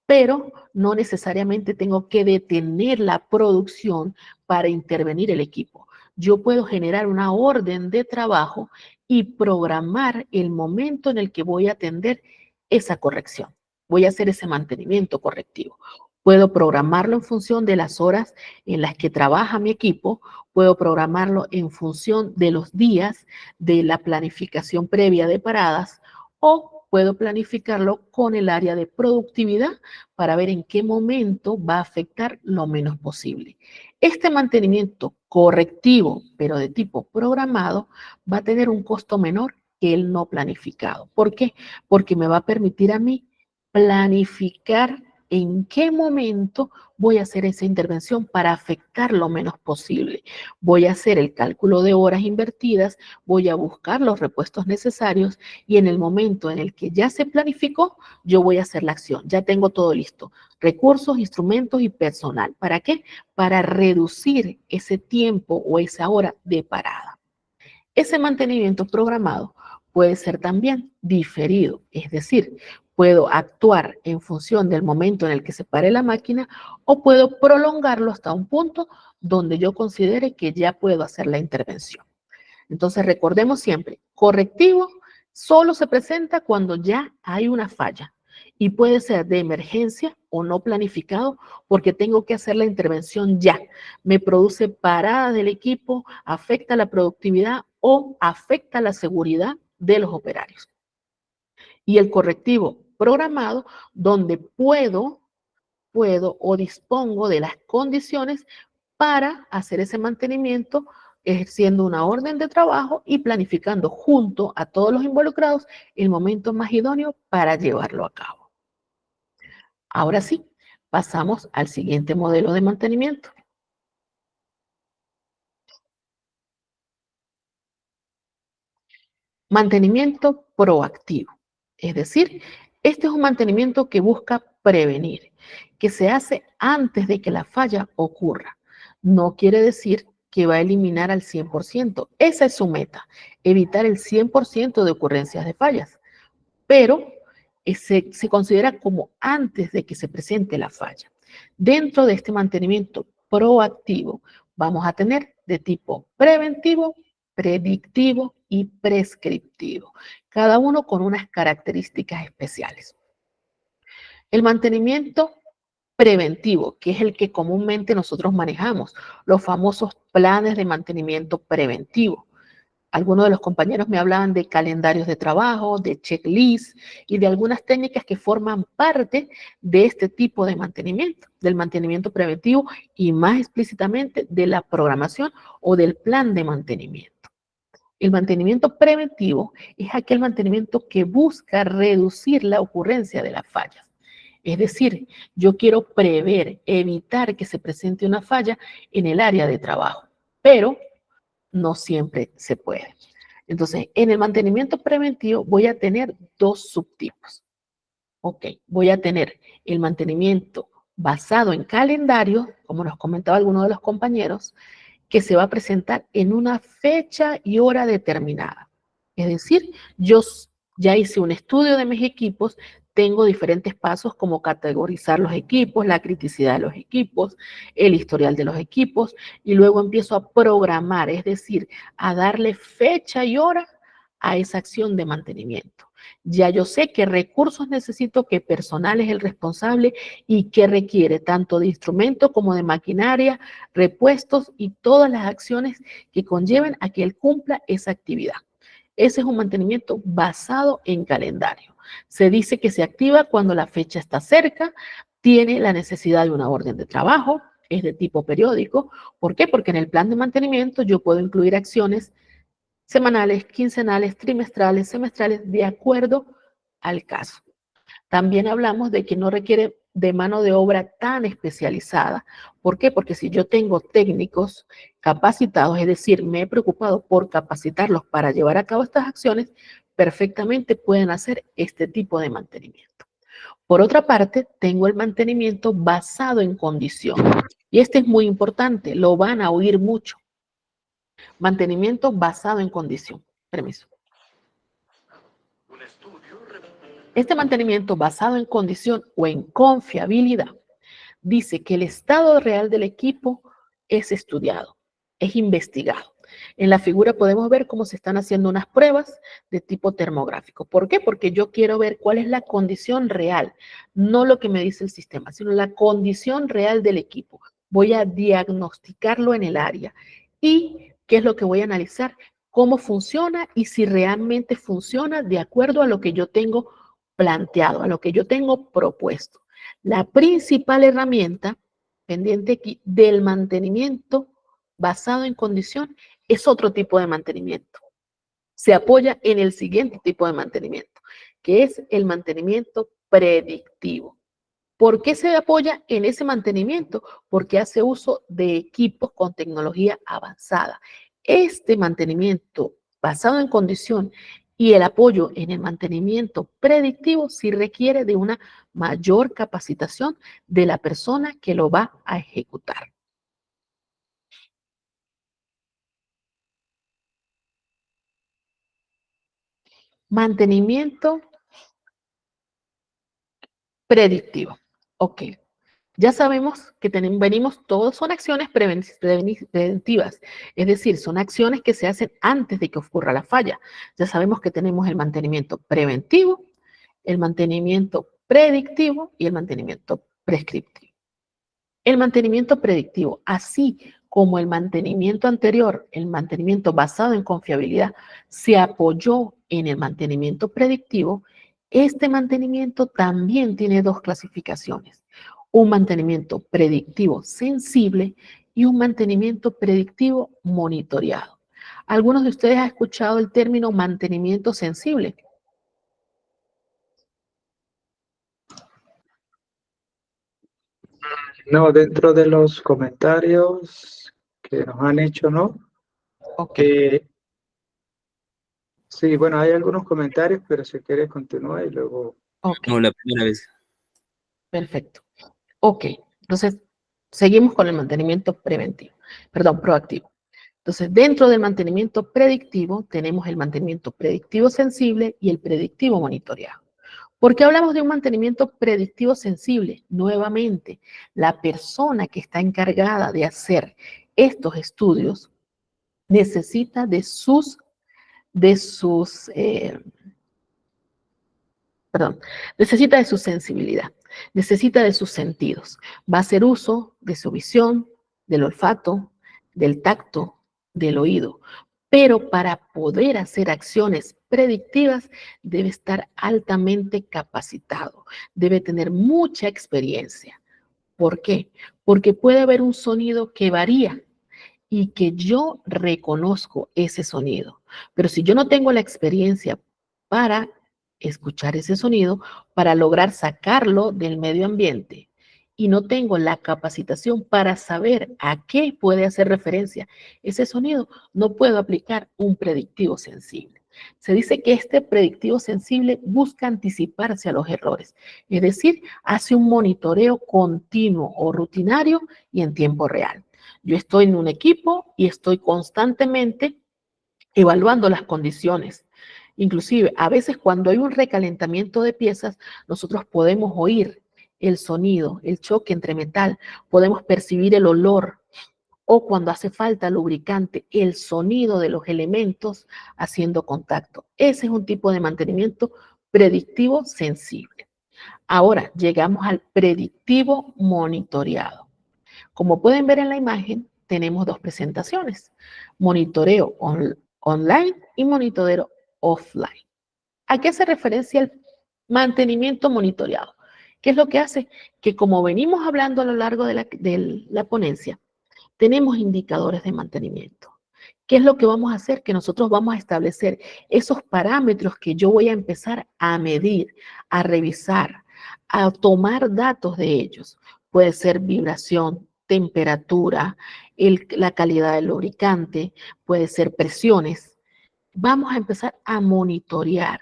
pero no necesariamente tengo que detener la producción para intervenir el equipo. Yo puedo generar una orden de trabajo y programar el momento en el que voy a atender esa corrección. Voy a hacer ese mantenimiento correctivo. Puedo programarlo en función de las horas en las que trabaja mi equipo, puedo programarlo en función de los días de la planificación previa de paradas o puedo planificarlo con el área de productividad para ver en qué momento va a afectar lo menos posible. Este mantenimiento correctivo, pero de tipo programado, va a tener un costo menor que el no planificado. ¿Por qué? Porque me va a permitir a mí planificar en qué momento voy a hacer esa intervención para afectar lo menos posible. Voy a hacer el cálculo de horas invertidas, voy a buscar los repuestos necesarios y en el momento en el que ya se planificó, yo voy a hacer la acción. Ya tengo todo listo. Recursos, instrumentos y personal. ¿Para qué? Para reducir ese tiempo o esa hora de parada. Ese mantenimiento programado puede ser también diferido, es decir, puedo actuar en función del momento en el que se pare la máquina o puedo prolongarlo hasta un punto donde yo considere que ya puedo hacer la intervención. Entonces recordemos siempre, correctivo solo se presenta cuando ya hay una falla y puede ser de emergencia o no planificado porque tengo que hacer la intervención ya. Me produce parada del equipo, afecta la productividad o afecta la seguridad de los operarios. Y el correctivo programado, donde puedo o dispongo de las condiciones para hacer ese mantenimiento, ejerciendo una orden de trabajo y planificando junto a todos los involucrados el momento más idóneo para llevarlo a cabo. Ahora sí, pasamos al siguiente modelo de mantenimiento. Mantenimiento proactivo. Es decir, este es un mantenimiento que busca prevenir, que se hace antes de que la falla ocurra. No quiere decir que va a eliminar al 100%. Esa es su meta, evitar el 100% de ocurrencias de fallas. Pero se considera como antes de que se presente la falla. Dentro de este mantenimiento proactivo vamos a tener de tipo preventivo, predictivo y prescriptivo, cada uno con unas características especiales. El mantenimiento preventivo, que es el que comúnmente nosotros manejamos, los famosos planes de mantenimiento preventivo. Algunos de los compañeros me hablaban de calendarios de trabajo, de checklist y de algunas técnicas que forman parte de este tipo de mantenimiento, del mantenimiento preventivo y más explícitamente de la programación o del plan de mantenimiento. El mantenimiento preventivo es aquel mantenimiento que busca reducir la ocurrencia de las fallas. Es decir, yo quiero prever, evitar que se presente una falla en el área de trabajo, pero no siempre se puede. Entonces, en el mantenimiento preventivo voy a tener dos subtipos. Ok, voy a tener el mantenimiento basado en calendario, como nos comentaba alguno de los compañeros, que se va a presentar en una fecha y hora determinada. Es decir, yo ya hice un estudio de mis equipos, tengo diferentes pasos como categorizar los equipos, la criticidad de los equipos, el historial de los equipos, y luego empiezo a programar, es decir, a darle fecha y hora a esa acción de mantenimiento. Ya yo sé qué recursos necesito, qué personal es el responsable y qué requiere tanto de instrumentos como de maquinaria, repuestos y todas las acciones que conlleven a que él cumpla esa actividad. Ese es un mantenimiento basado en calendario. Se dice que se activa cuando la fecha está cerca, tiene la necesidad de una orden de trabajo, es de tipo periódico. ¿Por qué? Porque en el plan de mantenimiento yo puedo incluir acciones semanales, quincenales, trimestrales, semestrales, de acuerdo al caso. También hablamos de que no requiere de mano de obra tan especializada. ¿Por qué? Porque si yo tengo técnicos capacitados, es decir, me he preocupado por capacitarlos para llevar a cabo estas acciones, perfectamente pueden hacer este tipo de mantenimiento. Por otra parte, tengo el mantenimiento basado en condición. Y este es muy importante, lo van a oír mucho. Mantenimiento basado en condición. Permiso. Este mantenimiento basado en condición o en confiabilidad dice que el estado real del equipo es estudiado, es investigado. En la figura podemos ver cómo se están haciendo unas pruebas de tipo termográfico. ¿Por qué? Porque yo quiero ver cuál es la condición real, no lo que me dice el sistema, sino la condición real del equipo. Voy a diagnosticarlo en el área. ¿Y qué es lo que voy a analizar? Cómo funciona y si realmente funciona de acuerdo a lo que yo tengo planteado, a lo que yo tengo propuesto. La principal herramienta pendiente aquí del mantenimiento basado en condición es otro tipo de mantenimiento. Se apoya en el siguiente tipo de mantenimiento, que es el mantenimiento predictivo. ¿Por qué se apoya en ese mantenimiento? Porque hace uso de equipos con tecnología avanzada. Este mantenimiento basado en condición y el apoyo en el mantenimiento predictivo sí requiere de una mayor capacitación de la persona que lo va a ejecutar. Mantenimiento predictivo. Ok. Ya sabemos que venimos, todos son acciones preventivas, es decir, son acciones que se hacen antes de que ocurra la falla. Ya sabemos que tenemos el mantenimiento preventivo, el mantenimiento predictivo y el mantenimiento prescriptivo. El mantenimiento predictivo, así como el mantenimiento anterior, el mantenimiento basado en confiabilidad, se apoyó en el mantenimiento predictivo, este mantenimiento también tiene dos clasificaciones: un mantenimiento predictivo sensible y un mantenimiento predictivo monitoreado. ¿Algunos de ustedes han escuchado el término mantenimiento sensible? No, dentro de los comentarios que nos han hecho, ¿no? Ok, Sí, bueno, hay algunos comentarios, pero si quieres continúa y luego... ok, No, la primera vez. perfecto. Ok, entonces seguimos con el mantenimiento preventivo, perdón, proactivo. Entonces, dentro del mantenimiento predictivo tenemos el mantenimiento predictivo sensible y el predictivo monitoreado. ¿Por qué hablamos de un mantenimiento predictivo sensible? Nuevamente, la persona que está encargada de hacer estos estudios necesita de sus necesita de su sensibilidad, necesita de sus sentidos. Va a hacer uso de su visión, del olfato, del tacto, del oído. Pero para poder hacer acciones predictivas debe estar altamente capacitado, debe tener mucha experiencia. ¿Por qué? Porque puede haber un sonido que varía y que yo reconozco ese sonido. Pero si yo no tengo la experiencia para escuchar ese sonido, para lograr sacarlo del medio ambiente, y no tengo la capacitación para saber a qué puede hacer referencia ese sonido, no puedo aplicar un predictivo sensible. Se dice que este predictivo sensible busca anticiparse a los errores, es decir, hace un monitoreo continuo o rutinario y en tiempo real. Yo estoy en un equipo y estoy constantemente evaluando las condiciones. Inclusive, a veces cuando hay un recalentamiento de piezas, nosotros podemos oír el sonido, el choque entre metal, podemos percibir el olor o cuando hace falta lubricante, el sonido de los elementos haciendo contacto. Ese es un tipo de mantenimiento predictivo sensible. Ahora llegamos al predictivo monitoreado. Como pueden ver en la imagen, tenemos dos presentaciones, monitoreo online y monitoreo offline. ¿A qué se referencia el mantenimiento monitoreado? ¿Qué es lo que hace? Que como venimos hablando a lo largo de la ponencia, tenemos indicadores de mantenimiento. ¿Qué es lo que vamos a hacer? Que nosotros vamos a establecer esos parámetros que yo voy a empezar a medir, a revisar, a tomar datos de ellos. Puede ser vibración, temperatura, la calidad del lubricante, puede ser presiones. Vamos a empezar a monitorear,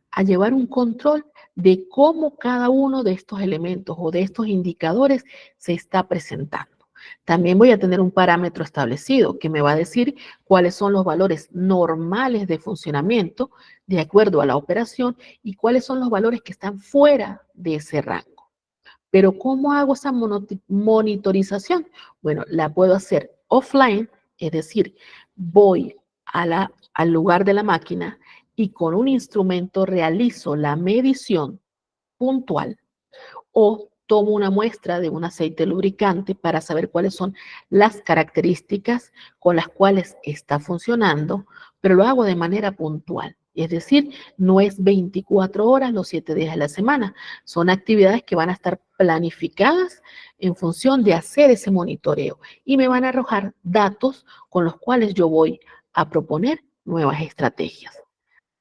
a llevar un control de cómo cada uno de estos elementos o de estos indicadores se está presentando. También voy a tener un parámetro establecido que me va a decir cuáles son los valores normales de funcionamiento de acuerdo a la operación y cuáles son los valores que están fuera de ese rango. Pero ¿cómo hago esa monitorización? Bueno, la puedo hacer offline, es decir, voy al lugar de la máquina y con un instrumento realizo la medición puntual o tomo una muestra de un aceite lubricante para saber cuáles son las características con las cuales está funcionando, pero lo hago de manera puntual. Es decir, no es 24 horas los 7 días de la semana. Son actividades que van a estar planificadas en función de hacer ese monitoreo y me van a arrojar datos con los cuales yo voy a proponer nuevas estrategias.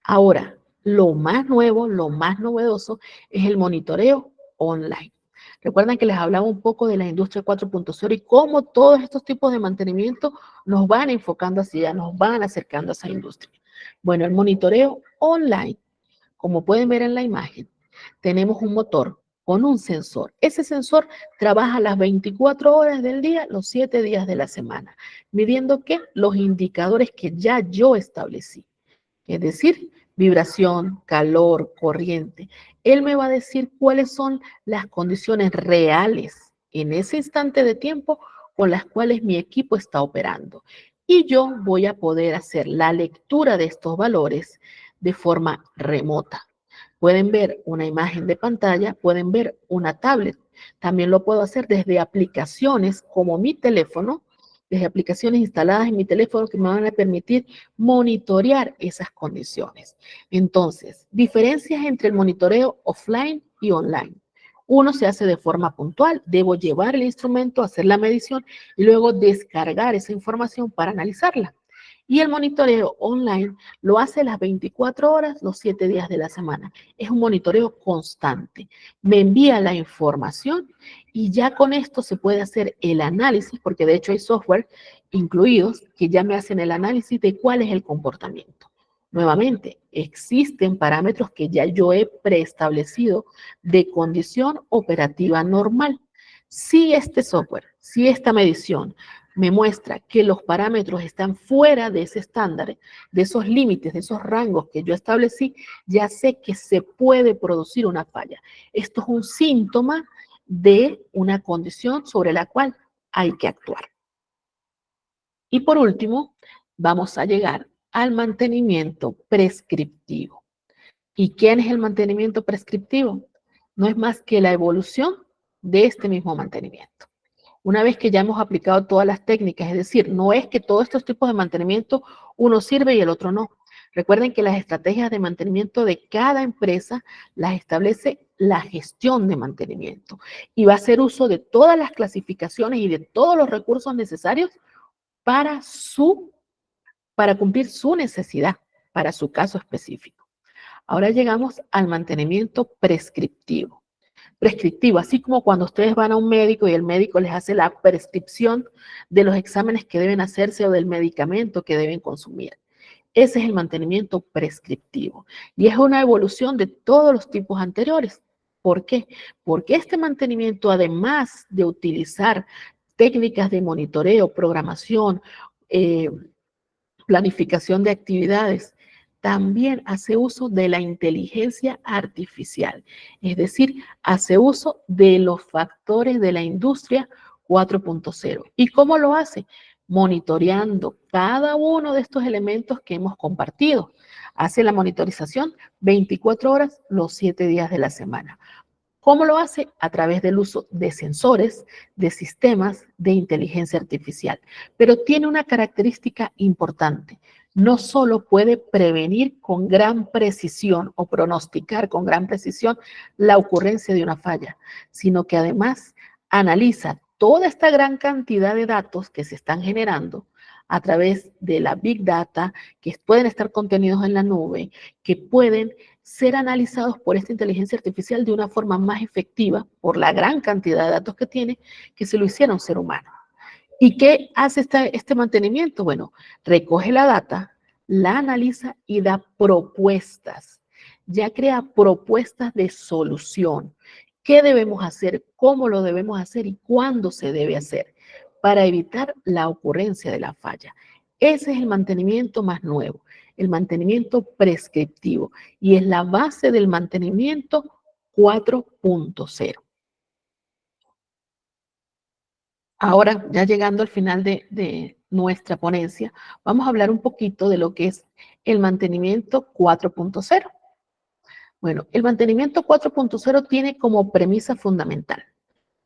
Ahora, lo más nuevo, lo más novedoso es el monitoreo online. Recuerden que les hablaba un poco de la industria 4.0 y cómo todos estos tipos de mantenimiento nos van enfocando hacia allá, nos van acercando a esa industria. Bueno, el monitoreo online, como pueden ver en la imagen, tenemos un motor con un sensor. Ese sensor trabaja las 24 horas del día, los 7 días de la semana, midiendo ¿qué? Los indicadores que ya yo establecí. Es decir, vibración, calor, corriente. Él me va a decir cuáles son las condiciones reales en ese instante de tiempo con las cuales mi equipo está operando. Y yo voy a poder hacer la lectura de estos valores de forma remota. Pueden ver una imagen de pantalla, pueden ver una tablet. También lo puedo hacer desde aplicaciones como mi teléfono, desde aplicaciones instaladas en mi teléfono que me van a permitir monitorear esas condiciones. Entonces, diferencias entre el monitoreo offline y online. Uno se hace de forma puntual, debo llevar el instrumento, hacer la medición y luego descargar esa información para analizarla. Y el monitoreo online lo hace las 24 horas, los 7 días de la semana. Es un monitoreo constante. Me envía la información y ya con esto se puede hacer el análisis, porque de hecho hay software incluidos que ya me hacen el análisis de cuál es el comportamiento. Nuevamente, existen parámetros que ya yo he preestablecido de condición operativa normal. Si este software, si esta medición me muestra que los parámetros están fuera de ese estándar, de esos límites, de esos rangos que yo establecí, ya sé que se puede producir una falla. Esto es un síntoma de una condición sobre la cual hay que actuar. Y por último, vamos a llegar al mantenimiento prescriptivo. ¿Y quién es el mantenimiento prescriptivo? No es más que la evolución de este mismo mantenimiento. Una vez que ya hemos aplicado todas las técnicas, es decir, no es que todos estos tipos de mantenimiento uno sirve y el otro no. Recuerden que las estrategias de mantenimiento de cada empresa las establece la gestión de mantenimiento y va a hacer uso de todas las clasificaciones y de todos los recursos necesarios para su para cumplir su necesidad, para su caso específico. Ahora llegamos al mantenimiento prescriptivo. Prescriptivo, así como cuando ustedes van a un médico y el médico les hace la prescripción de los exámenes que deben hacerse o del medicamento que deben consumir. Ese es el mantenimiento prescriptivo y es una evolución de todos los tipos anteriores. ¿Por qué? Porque este mantenimiento, además de utilizar técnicas de monitoreo, programación, planificación de actividades, también hace uso de la inteligencia artificial, es decir, hace uso de los factores de la industria 4.0. ¿Y cómo lo hace? Monitoreando cada uno de estos elementos que hemos compartido. Hace la monitorización 24 horas los 7 días de la semana. ¿Cómo lo hace? A través del uso de sensores, de sistemas de inteligencia artificial. Pero tiene una característica importante. No solo puede prevenir con gran precisión o pronosticar con gran precisión la ocurrencia de una falla, sino que además analiza toda esta gran cantidad de datos que se están generando a través de la Big Data, que pueden estar contenidos en la nube, que pueden ser analizados por esta inteligencia artificial de una forma más efectiva por la gran cantidad de datos que tiene, que se lo hiciera un ser humano. ¿Y qué hace este mantenimiento? Bueno, recoge la data, la analiza y da propuestas. Ya crea propuestas de solución. ¿Qué debemos hacer? ¿Cómo lo debemos hacer? ¿Y cuándo se debe hacer? Para evitar la ocurrencia de la falla. Ese es el mantenimiento más nuevo, el mantenimiento prescriptivo, y es la base del mantenimiento 4.0. Ahora, ya llegando al final de nuestra ponencia, vamos a hablar un poquito de lo que es el mantenimiento 4.0. Bueno, el mantenimiento 4.0 tiene como premisa fundamental: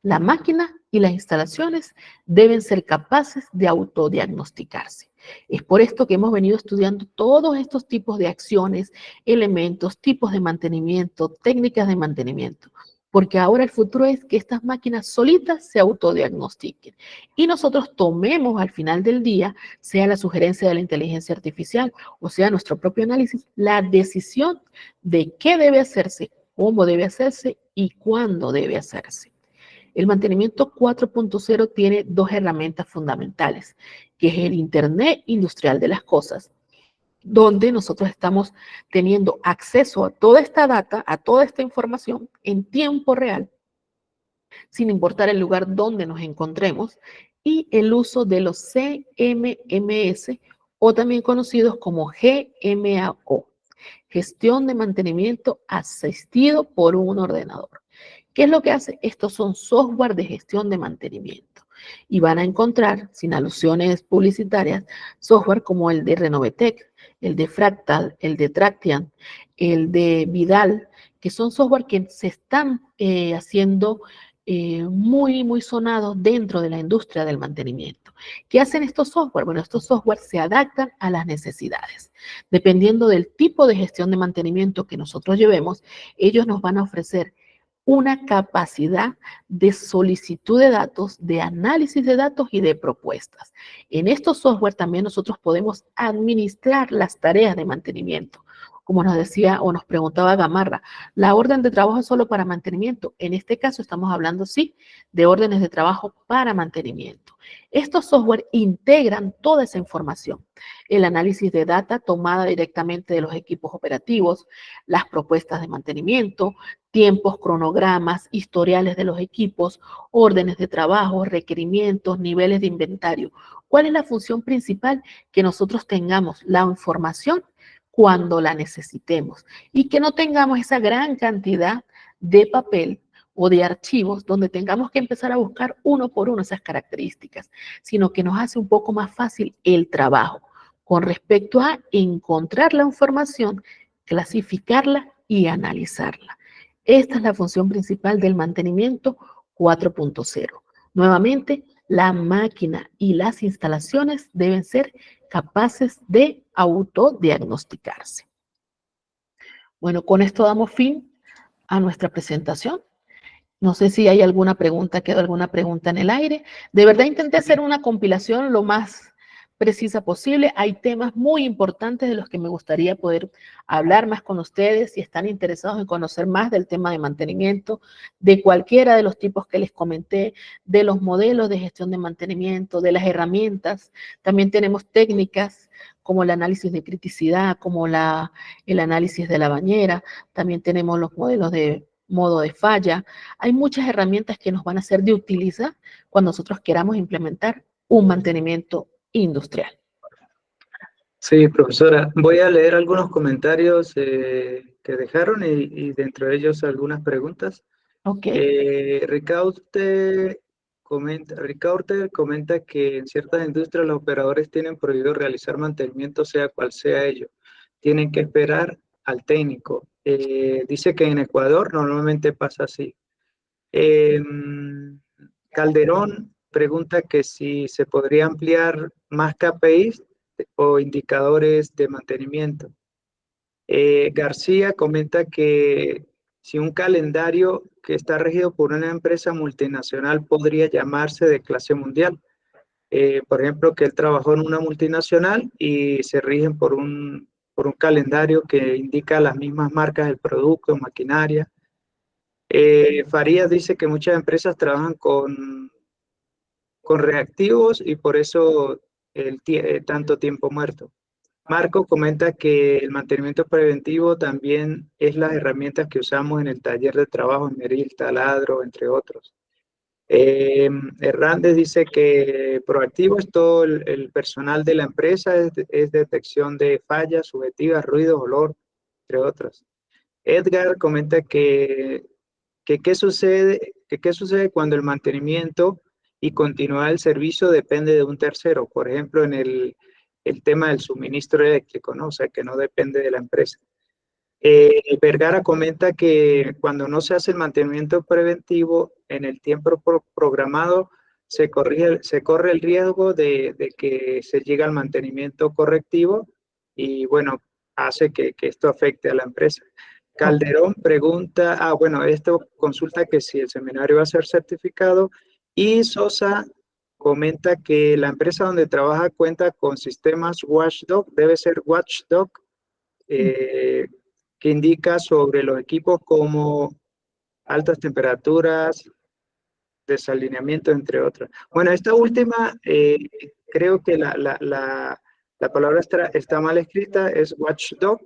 la máquina y las instalaciones deben ser capaces de autodiagnosticarse. Es por esto que hemos venido estudiando todos estos tipos de acciones, elementos, tipos de mantenimiento, técnicas de mantenimiento, porque ahora el futuro es que estas máquinas solitas se autodiagnostiquen y nosotros tomemos al final del día, sea la sugerencia de la inteligencia artificial o sea nuestro propio análisis, la decisión de qué debe hacerse, cómo debe hacerse y cuándo debe hacerse. El mantenimiento 4.0 tiene dos herramientas fundamentales, que es el Internet Industrial de las Cosas, donde nosotros estamos teniendo acceso a toda esta data, a toda esta información en tiempo real, sin importar el lugar donde nos encontremos, y el uso de los CMMS, o también conocidos como GMAO, gestión de mantenimiento asistido por un ordenador. ¿Qué es lo que hace? Estos son software de gestión de mantenimiento y van a encontrar, sin alusiones publicitarias, software como el de Renovetec, el de Fractal, el de Traction, el de Vidal, que son software que se están haciendo muy sonados dentro de la industria del mantenimiento. ¿Qué hacen estos software? Bueno, estos software se adaptan a las necesidades. Dependiendo del tipo de gestión de mantenimiento que nosotros llevemos, ellos nos van a ofrecer una capacidad de solicitud de datos, de análisis de datos y de propuestas. En estos software también nosotros podemos administrar las tareas de mantenimiento. Como nos decía o nos preguntaba Gamarra, ¿la orden de trabajo es solo para mantenimiento? En este caso estamos hablando, sí, de órdenes de trabajo para mantenimiento. Estos software integran toda esa información. El análisis de data tomada directamente de los equipos operativos, las propuestas de mantenimiento, tiempos, cronogramas, historiales de los equipos, órdenes de trabajo, requerimientos, niveles de inventario. ¿Cuál es la función principal? Que nosotros tengamos la información cuando la necesitemos y que no tengamos esa gran cantidad de papel o de archivos donde tengamos que empezar a buscar uno por uno esas características, sino que nos hace un poco más fácil el trabajo con respecto a encontrar la información, clasificarla y analizarla. Esta es la función principal del mantenimiento 4.0. Nuevamente, la máquina y las instalaciones deben ser capaces de autodiagnosticarse. Bueno, con esto damos fin a nuestra presentación. No sé si hay alguna pregunta, quedó alguna pregunta en el aire. De verdad intenté hacer una compilación lo más precisa posible. Hay temas muy importantes de los que me gustaría poder hablar más con ustedes si están interesados en conocer más del tema de mantenimiento, de cualquiera de los tipos que les comenté, de los modelos de gestión de mantenimiento, de las herramientas. También tenemos técnicas como el análisis de criticidad, como el análisis de la bañera. También tenemos los modelos de modo de falla. Hay muchas herramientas que nos van a ser de utilidad cuando nosotros queramos implementar un mantenimiento industrial. Sí, profesora, voy a leer algunos comentarios que dejaron y dentro de ellos algunas preguntas. Ok. Ricaurte comenta que en ciertas industrias los operadores tienen prohibido realizar mantenimiento, sea cual sea ello. Tienen que esperar al técnico. Dice que en Ecuador normalmente pasa así. Calderón pregunta que si se podría ampliar más KPIs o indicadores de mantenimiento. García comenta que si un calendario que está regido por una empresa multinacional podría llamarse de clase mundial. Por ejemplo, que él trabajó en una multinacional y se rigen por un calendario que indica las mismas marcas del producto, maquinaria. Farías dice que muchas empresas trabajan con reactivos y por eso tanto tiempo muerto. Marco comenta que el mantenimiento preventivo también es las herramientas que usamos en el taller de trabajo en Meril, Taladro, entre otros. Hernández dice que proactivo es todo el personal de la empresa, es detección de fallas subjetivas, ruidos, olor, entre otras. Edgar comenta que qué sucede cuando el mantenimiento y continuar el servicio depende de un tercero, por ejemplo, en el tema del suministro eléctrico, ¿no? O sea, que no depende de la empresa. Vergara comenta que cuando no se hace el mantenimiento preventivo en el tiempo programado, se corre el riesgo de que se llegue al mantenimiento correctivo y, bueno, hace que esto afecte a la empresa. Calderón pregunta, bueno, esto consulta que si el seminario va a ser certificado y Sosa comenta que la empresa donde trabaja cuenta con sistemas Watchdog, debe ser Watchdog, que indica sobre los equipos como altas temperaturas, desalineamiento, entre otras. Bueno, esta última, creo que la palabra está mal escrita, es watchdog,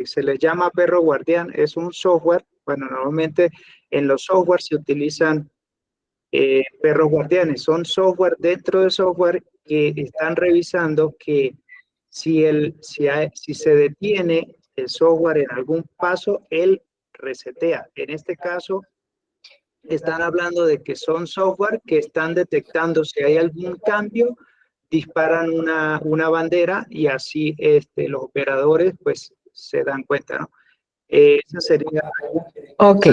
se le llama perro guardián, es un software, bueno, normalmente en los software se utilizan perros guardianes, son software dentro de software que están revisando que si se detiene el software en algún paso, él resetea. En este caso, están hablando de que son software que están detectando si hay algún cambio, disparan una bandera y así los operadores pues se dan cuenta, ¿no? Esa sería... Ok,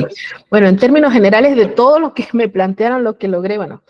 bueno, en términos generales de todo lo que me plantearon, lo que logré, bueno,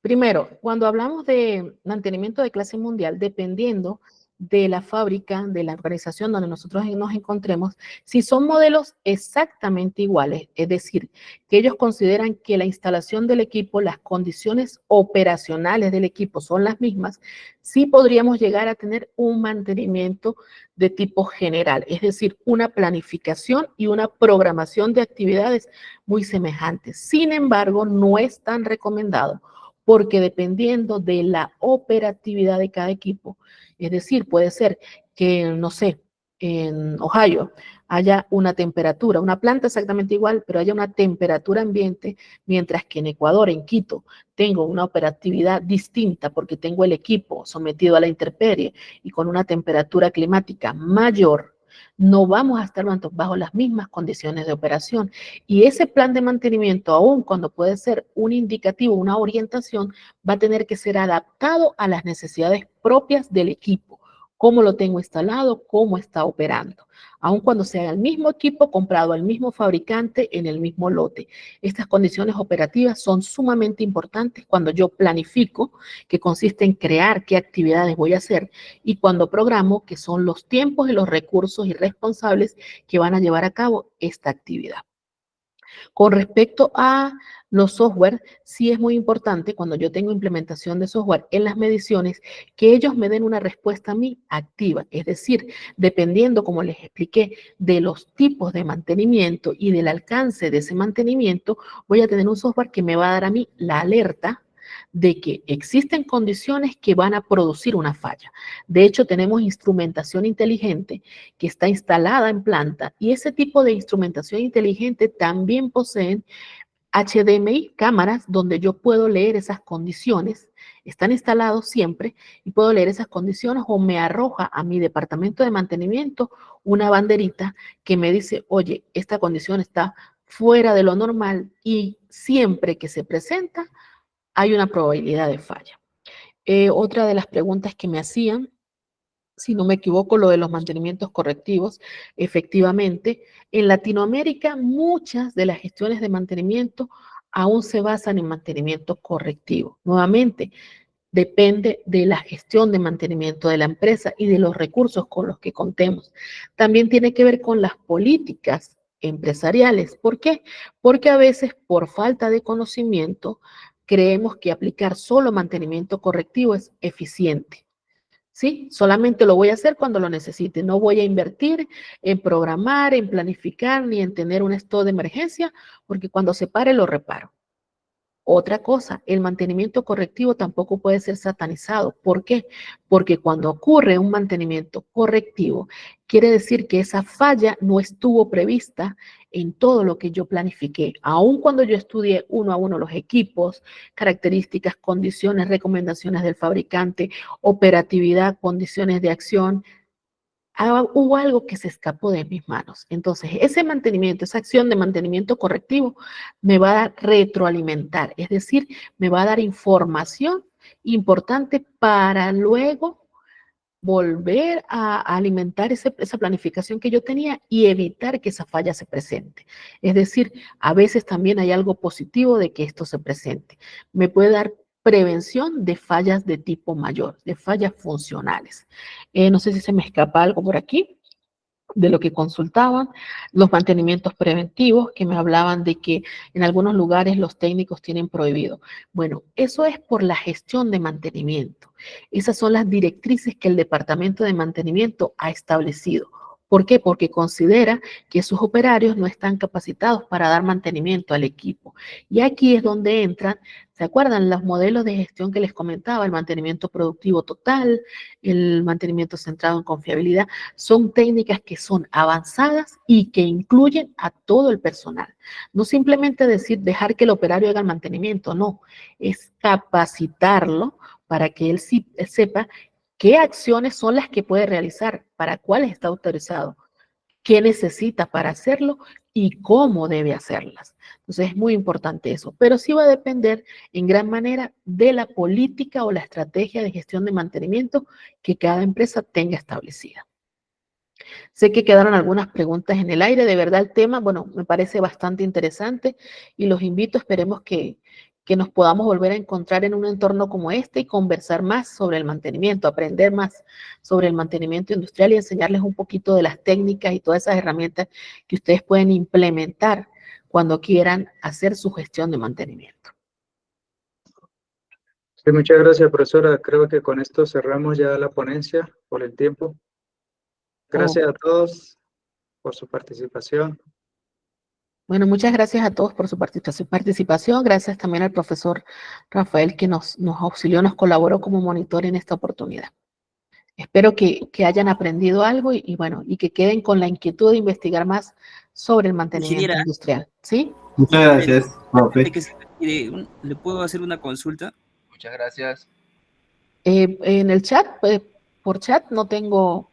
primero, cuando hablamos de mantenimiento de clase mundial, dependiendo de la fábrica, de la organización donde nosotros nos encontremos, si son modelos exactamente iguales, es decir, que ellos consideran que la instalación del equipo, las condiciones operacionales del equipo son las mismas, sí podríamos llegar a tener un mantenimiento de tipo general, es decir, una planificación y una programación de actividades muy semejantes. Sin embargo, no es tan recomendado porque dependiendo de la operatividad de cada equipo, es decir, puede ser que, no sé, en Ohio haya una temperatura, una planta exactamente igual, pero haya una temperatura ambiente, mientras que en Ecuador, en Quito, tengo una operatividad distinta porque tengo el equipo sometido a la intemperie y con una temperatura climática mayor, no vamos a estar bajo las mismas condiciones de operación. Y ese plan de mantenimiento, aun cuando puede ser un indicativo, una orientación, va a tener que ser adaptado a las necesidades propias del equipo. Cómo lo tengo instalado, cómo está operando. Aun cuando sea el mismo equipo comprado al mismo fabricante en el mismo lote. Estas condiciones operativas son sumamente importantes cuando yo planifico, que consiste en crear qué actividades voy a hacer, y cuando programo, que son los tiempos y los recursos y responsables que van a llevar a cabo esta actividad. Con respecto a los software, sí es muy importante cuando yo tengo implementación de software en las mediciones, que ellos me den una respuesta a mí activa. Es decir, dependiendo, como les expliqué, de los tipos de mantenimiento y del alcance de ese mantenimiento, voy a tener un software que me va a dar a mí la alerta de que existen condiciones que van a producir una falla. De hecho, tenemos instrumentación inteligente que está instalada en planta y ese tipo de instrumentación inteligente también poseen HDMI, cámaras donde yo puedo leer esas condiciones, están instalados siempre y puedo leer esas condiciones o me arroja a mi departamento de mantenimiento una banderita que me dice, oye, esta condición está fuera de lo normal y siempre que se presenta hay una probabilidad de falla. Otra de las preguntas que me hacían, si no me equivoco, lo de los mantenimientos correctivos, efectivamente, en Latinoamérica muchas de las gestiones de mantenimiento aún se basan en mantenimiento correctivo. Nuevamente, depende de la gestión de mantenimiento de la empresa y de los recursos con los que contemos. También tiene que ver con las políticas empresariales. ¿Por qué? Porque a veces por falta de conocimiento creemos que aplicar solo mantenimiento correctivo es eficiente. ¿Sí? Solamente lo voy a hacer cuando lo necesite. No voy a invertir en programar, en planificar, ni en tener un estado de emergencia, porque cuando se pare lo reparo. Otra cosa, el mantenimiento correctivo tampoco puede ser satanizado. ¿Por qué? Porque cuando ocurre un mantenimiento correctivo, quiere decir que esa falla no estuvo prevista en todo lo que yo planifiqué. Aun cuando yo estudié uno a uno los equipos, características, condiciones, recomendaciones del fabricante, operatividad, condiciones de acción, hubo algo que se escapó de mis manos. Entonces, ese mantenimiento, esa acción de mantenimiento correctivo me va a retroalimentar, es decir, me va a dar información importante para luego volver a alimentar esa planificación que yo tenía y evitar que esa falla se presente. Es decir, a veces también hay algo positivo de que esto se presente. Me puede dar prevención de fallas de tipo mayor, de fallas funcionales. No sé si se me escapa algo por aquí de lo que consultaban, los mantenimientos preventivos, que me hablaban de que en algunos lugares los técnicos tienen prohibido. Bueno, eso es por la gestión de mantenimiento. Esas son las directrices que el Departamento de Mantenimiento ha establecido. ¿Por qué? Porque considera que sus operarios no están capacitados para dar mantenimiento al equipo. Y aquí es donde entran, ¿se acuerdan? Los modelos de gestión que les comentaba, el mantenimiento productivo total, el mantenimiento centrado en confiabilidad, son técnicas que son avanzadas y que incluyen a todo el personal. No simplemente decir, dejar que el operario haga el mantenimiento, no, es capacitarlo para que él sepa qué acciones son las que puede realizar, para cuáles está autorizado, qué necesita para hacerlo y cómo debe hacerlas. Entonces es muy importante eso, pero sí va a depender en gran manera de la política o la estrategia de gestión de mantenimiento que cada empresa tenga establecida. Sé que quedaron algunas preguntas en el aire, de verdad el tema, bueno, me parece bastante interesante y los invito, esperemos que nos podamos volver a encontrar en un entorno como este y conversar más sobre el mantenimiento, aprender más sobre el mantenimiento industrial y enseñarles un poquito de las técnicas y todas esas herramientas que ustedes pueden implementar cuando quieran hacer su gestión de mantenimiento. Sí, muchas gracias, profesora. Creo que con esto cerramos ya la ponencia por el tiempo. Gracias a todos por su participación. Bueno, muchas gracias a todos por su participación. Gracias también al profesor Rafael que nos auxilió, nos colaboró como monitor en esta oportunidad. Espero que hayan aprendido algo y bueno, y que queden con la inquietud de investigar más sobre el mantenimiento Ingeniera, industrial. ¿Sí? Muchas gracias, profe. ¿Le puedo hacer una consulta? Muchas gracias. En el chat, por chat no tengo...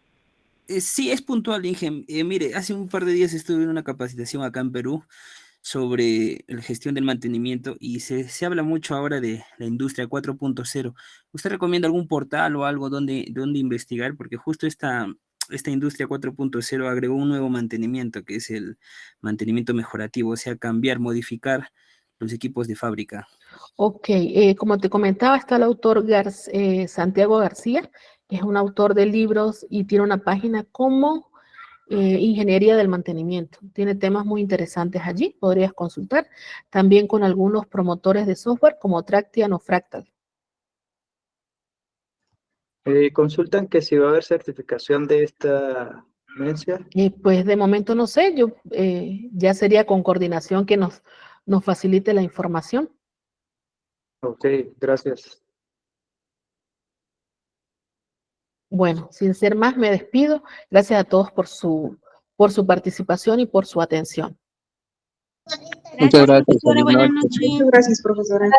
Sí, es puntual, Inge. Mire, hace un par de días estuve en una capacitación acá en Perú sobre la gestión del mantenimiento y se habla mucho ahora de la industria 4.0. ¿Usted recomienda algún portal o algo donde investigar? Porque justo esta industria 4.0 agregó un nuevo mantenimiento, que es el mantenimiento mejorativo, o sea, cambiar, modificar los equipos de fábrica. Ok, como te comentaba, está el autor Santiago García, que es un autor de libros y tiene una página como Ingeniería del mantenimiento. Tiene temas muy interesantes allí, podrías consultar. También con algunos promotores de software como Tractian o Fractal. Consultan que si va a haber certificación de esta ponencia. Pues de momento no sé, ya sería con coordinación que nos facilite la información. Ok, gracias. Bueno, sin ser más, me despido. Gracias a todos por su participación y por su atención. Muchas gracias. Profesora, buenas Buenas noches. noches. Muchas gracias, profesora.